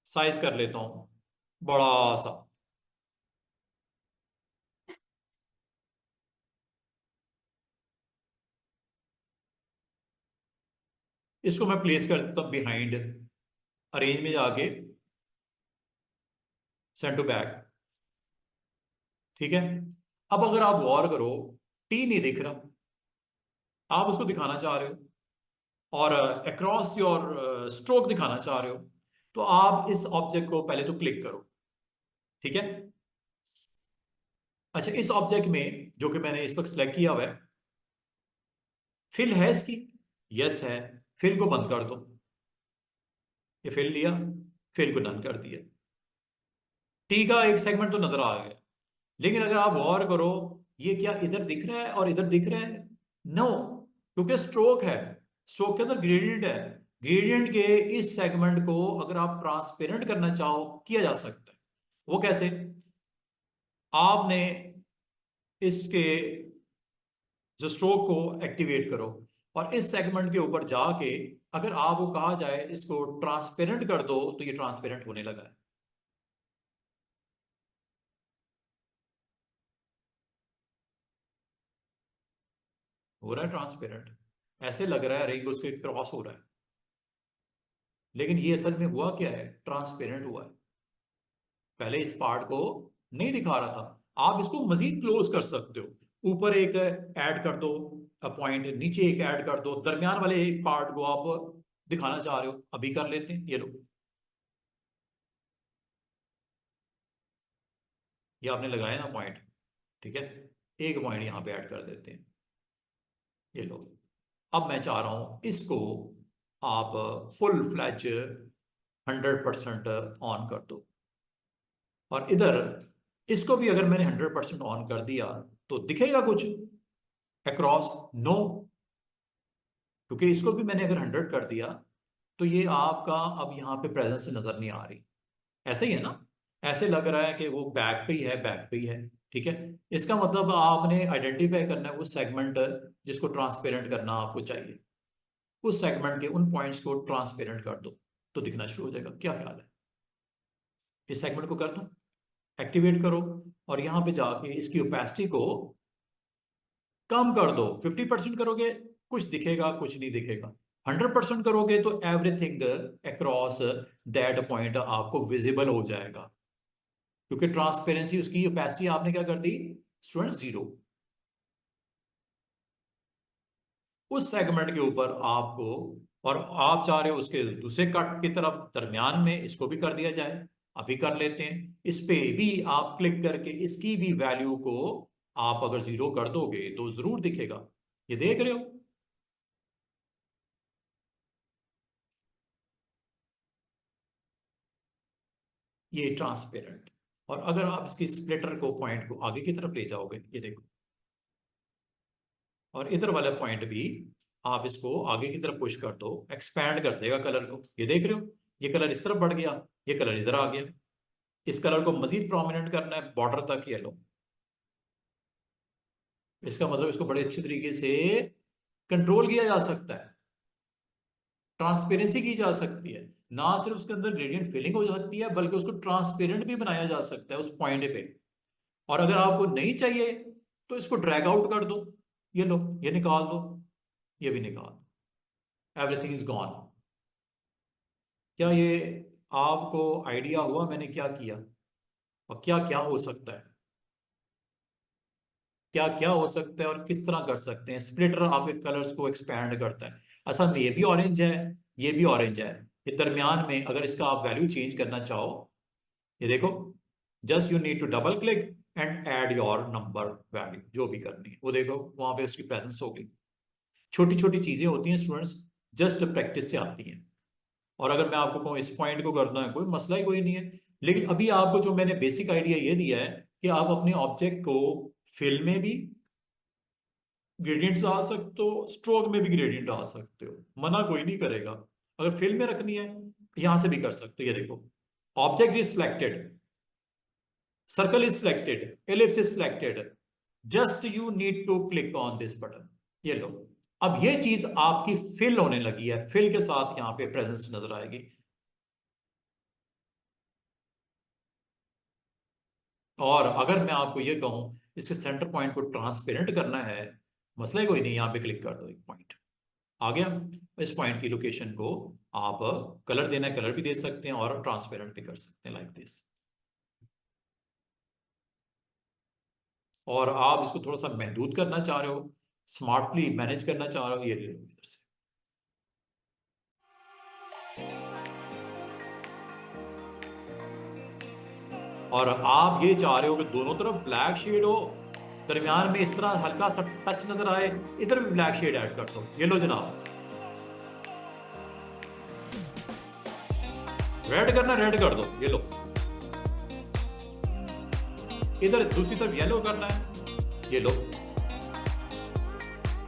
साइज कर लेता हूं बड़ा सा। इसको मैं प्लेस कर देता हूं बिहाइंड, अरेंज में जाके सेंड टू बैक। ठीक है, अब अगर आप गौर करो, टी नहीं दिख रहा, आप उसको दिखाना चाह रहे हो और अक्रॉस योर स्ट्रोक दिखाना चाह रहे हो, तो आप इस ऑब्जेक्ट को पहले तो क्लिक करो। ठीक है। अच्छा, इस ऑब्जेक्ट में जो कि मैंने इस वक्त सिलेक्ट किया हुआ है, फिल है इसकी? यस है। फिल को बंद कर दो। ये फिल लिया, फिल को डन कर दिया। टी का एक सेगमेंट तो नजर आ गया, लेकिन अगर आप गौर करो, ये क्या इधर दिख रहा है और इधर दिख रहा है? नो, क्योंकि स्ट्रोक है, स्ट्रोक के अंदर ग्रेडियंट है। ग्रेडियंट के इस सेगमेंट को अगर आप ट्रांसपेरेंट करना चाहो, किया जा सकता है। वो कैसे? आपने इसके जो स्ट्रोक को एक्टिवेट करो और इस सेगमेंट के ऊपर जाके अगर आपको कहा जाए इसको ट्रांसपेरेंट कर दो, तो ये ट्रांसपेरेंट होने लगा है। हो रहा है ट्रांसपेरेंट, ऐसे लग रहा है रिंग उसके क्रॉस हो रहा है, लेकिन ये असल में हुआ क्या है? ट्रांसपेरेंट हुआ है। पहले इस पार्ट को नहीं दिखा रहा था। आप इसको मजीद क्लोज कर सकते हो, ऊपर एक ऐड कर दो पॉइंट, नीचे एक ऐड कर दो, दरमियान वाले एक पार्ट को आप दिखाना चाह रहे हो, अभी कर लेते हैं। ये लो, ये आपने लगाया ना पॉइंट, ठीक है, एक पॉइंट यहां पे ऐड कर देते हैं। ये लो, अब मैं चाह रहा हूं इसको आप फुल फ्लैज 100% ऑन कर दो, और इधर इसको भी अगर मैंने 100% ऑन कर दिया तो दिखेगा कुछ अक्रॉस? नो, क्योंकि इसको भी मैंने अगर 100 कर दिया तो ये आपका अब यहाँ पे प्रेजेंस नजर नहीं आ रही। ऐसे ही है ना? ऐसे लग रहा है कि वो बैक पे ही है, बैक पे ही है। ठीक है। इसका मतलब आपने आइडेंटिफाई करना है वो सेगमेंट जिसको ट्रांसपेरेंट करना आपको चाहिए। उस सेगमेंट के उन पॉइंट्स को ट्रांसपेरेंट कर दो तो दिखना शुरू हो जाएगा। क्या ख्याल है? इस सेगमेंट को कर दो, एक्टिवेट करो, और यहां पे जाके इसकी ओपेसिटी को कम कर दो। 50% करोगे कुछ दिखेगा, कुछ नहीं दिखेगा। 100% करोगे तो एवरीथिंग अक्रॉस दैट पॉइंट आपको विजिबल हो जाएगा, क्योंकि ट्रांसपेरेंसी उसकी ओपेसिटी आपने क्या कर दी स्टूडेंट? 0। उस सेगमेंट के ऊपर आपको, और आप चाह रहे हो उसके दूसरे कट की तरफ दरमियान में इसको भी कर दिया जाए, अभी कर लेते हैं। इस पे भी आप क्लिक करके इसकी भी वैल्यू को आप अगर 0 कर दोगे तो जरूर दिखेगा। ये देख रहे हो? ये ट्रांसपेरेंट। और अगर आप इसकी स्प्लिटर को पॉइंट को आगे की तरफ ले जाओगे, ये देखो, और इधर वाला पॉइंट भी आप इसको आगे की तरफ पुश कर दो, एक्सपैंड कर देगा कलर को। ये देख रहे हो? ये कलर इस तरफ बढ़ गया, ये कलर इधर आ गया। इस कलर को मजीद प्रोमिनेंट करना है बॉर्डर तक, ये लो। इसका मतलब इसको बड़े अच्छे तरीके से कंट्रोल किया जा सकता है, ट्रांसपेरेंसी की जा सकती है। ना सिर्फ उसके अंदर ग्रेडियंट फिलिंग हो सकती है, बल्कि उसको ट्रांसपेरेंट भी बनाया जा सकता है उस पॉइंट पे। और अगर आपको नहीं चाहिए तो इसको ड्रैग आउट कर दो। ये लो, ये निकाल दो, ये भी निकाल दो, एवरीथिंग इज गॉन। क्या ये आपको आइडिया हुआ मैंने क्या किया और क्या क्या हो सकता है? क्या क्या हो सकता है और किस तरह कर सकते हैं? स्प्लिटर आपके कलर्स को एक्सपैंड करता है। असल में ये भी ऑरेंज है, ये भी ऑरेंज है। ये दरमियान में अगर इसका आप वैल्यू चेंज करना चाहो, ये देखो, just you need to double click and add your number value, जो भी करनी है वो देखो वहां पे उसकी प्रेजेंस होगी। छोटी छोटी चीजें होती हैं स्टूडेंट्स, जस्ट प्रैक्टिस से आती हैं। और अगर मैं आपको कहूँ इस पॉइंट को करना है, कोई मसला ही कोई नहीं है। लेकिन अभी आपको जो मैंने बेसिक आइडिया ये दिया है कि आप अपने ऑब्जेक्ट को फिल में भी ग्रेडियंट डाल सकते हो, स्ट्रोक में भी ग्रेडियंट डाल सकते हो, मना कोई नहीं करेगा। अगर फिल में रखनी है यहां से भी कर सकते हो। ये देखो, object is selected, circle is selected, ellipse is selected, just you need to click on this button. ये लो, अब ये चीज आपकी फिल होने लगी है, फिल के साथ यहां पे प्रेजेंस नजर आएगी। और अगर मैं आपको ये कहूं इसके सेंटर पॉइंट को ट्रांसपेरेंट करना है, मसला ही कोई नहीं, यहां पे क्लिक कर दो, एक पॉइंट आ गया। इस पॉइंट की लोकेशन को आप कलर देना है, कलर भी दे सकते हैं और ट्रांसपेरेंट भी कर सकते हैं, लाइक दिस। और आप इसको थोड़ा सा महदूद करना चाह रहे हो, स्मार्टली मैनेज करना चाह रहे हो, ये ले लो इधर से। और आप ये चाह रहे हो कि दोनों तरफ ब्लैक शेड हो, दरमियान में इस तरह हल्का सा टच नजर आए, इधर भी ब्लैक शेड ऐड कर दो। ये लो जनाब, रेड करना, रेड कर दो, ये लो। इधर दूसरी तरफ येलो करना है, ये लो।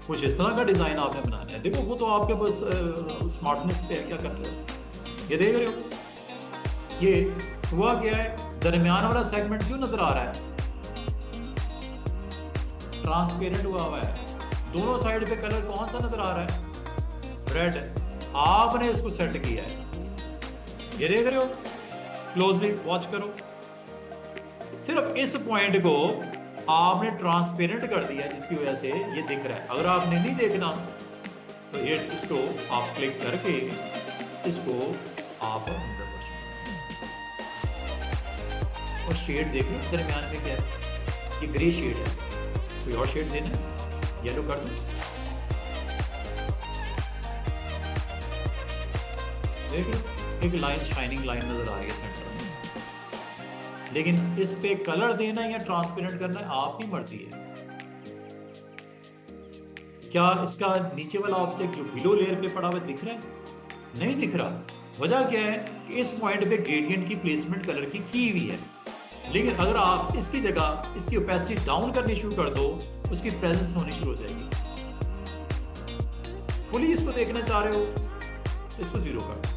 कुछ इस तरह का डिजाइन आपने बनाना है। देखो वो तो आपके बस स्मार्टनेस पे है, क्या कर रहे हो। ये देख रहे हो, ये हुआ क्या है, दरमियान वाला सेगमेंट क्यों नजर आ रहा है, ट्रांसपेरेंट हुआ है। दोनों साइड पे कलर कौन सा नजर आ रहा है, रेड। आपने इसको सेट किया है, ये देख रहे हो, क्लोजली वॉच करो। सिर्फ इस पॉइंट को आपने ट्रांसपेरेंट कर दिया, जिसकी वजह से ये दिख रहा है। अगर आपने नहीं देखना तो ये इसको आप क्लिक करके इसको आप 100%, और शेड देखो दरमियान में क्या है, ये ग्रे शेड है। कोई और शेड देना है, येलो कर दो। देख लो, एक लाइन, शाइनिंग लाइन नजर आ रही है सेंटर में। लेकिन इस पे कलर देना या ट्रांसपेरेंट करना है आपकी मर्जी है। क्या इसका नीचे वाला ऑब्जेक्ट जो बिलो लेयर पे पड़ा हुआ दिख रहा है, नहीं दिख रहा। वजह क्या है कि इस पॉइंट पे ग्रेडियंट की प्लेसमेंट कलर की हुई है। लेकिन अगर आप इसकी जगह इसकी ओपेसिटी डाउन करनी शुरू कर दो, उसकी प्रेजेंस होनी शुरू हो जाएगी। फुली इसको देखना चाह रहे हो, इसको 0 कर दो।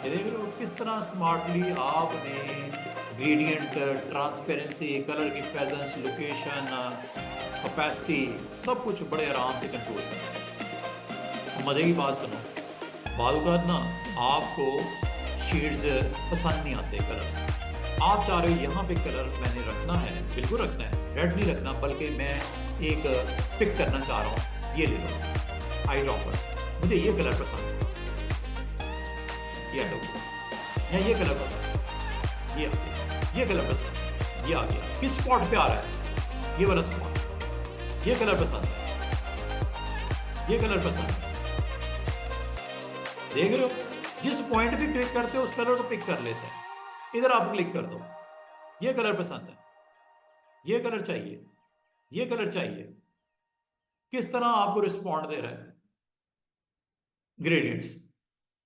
देख रहे हो किस तरह स्मार्टली आपने ग्रेडियंट, ट्रांसपेरेंसी, कलर की प्रेजेंस, लोकेशन, कैपेसिटी, सब कुछ बड़े आराम से कंट्रोल करना। मजे की बात सुनो, बालूकात ना आपको शेड्स पसंद नहीं आते कलर्स। आप चाह रहे हो यहाँ पे कलर मैंने रखना है, बिल्कुल रखना है, रेड नहीं रखना, बल्कि मैं एक पिक करना चाह रहा हूँ। ये ले लो आई ड्रॉपर, मुझे ये कलर पसंद है, ये या ये कलर पसंद, ये कलर पसंद, ये आ गया। किस स्पॉट पे आ रहा है, ये वाला स्पॉट। ये कलर पसंद है, ये कलर पसंद है। देख रहे हो, जिस पॉइंट पे क्लिक करते हो उस कलर को पिक कर लेते हैं। इधर आप क्लिक कर दो, ये कलर पसंद है, ये कलर चाहिए, ये कलर चाहिए। किस तरह आपको रिस्पॉन्ड दे रहा है ग्रेडियंट्स।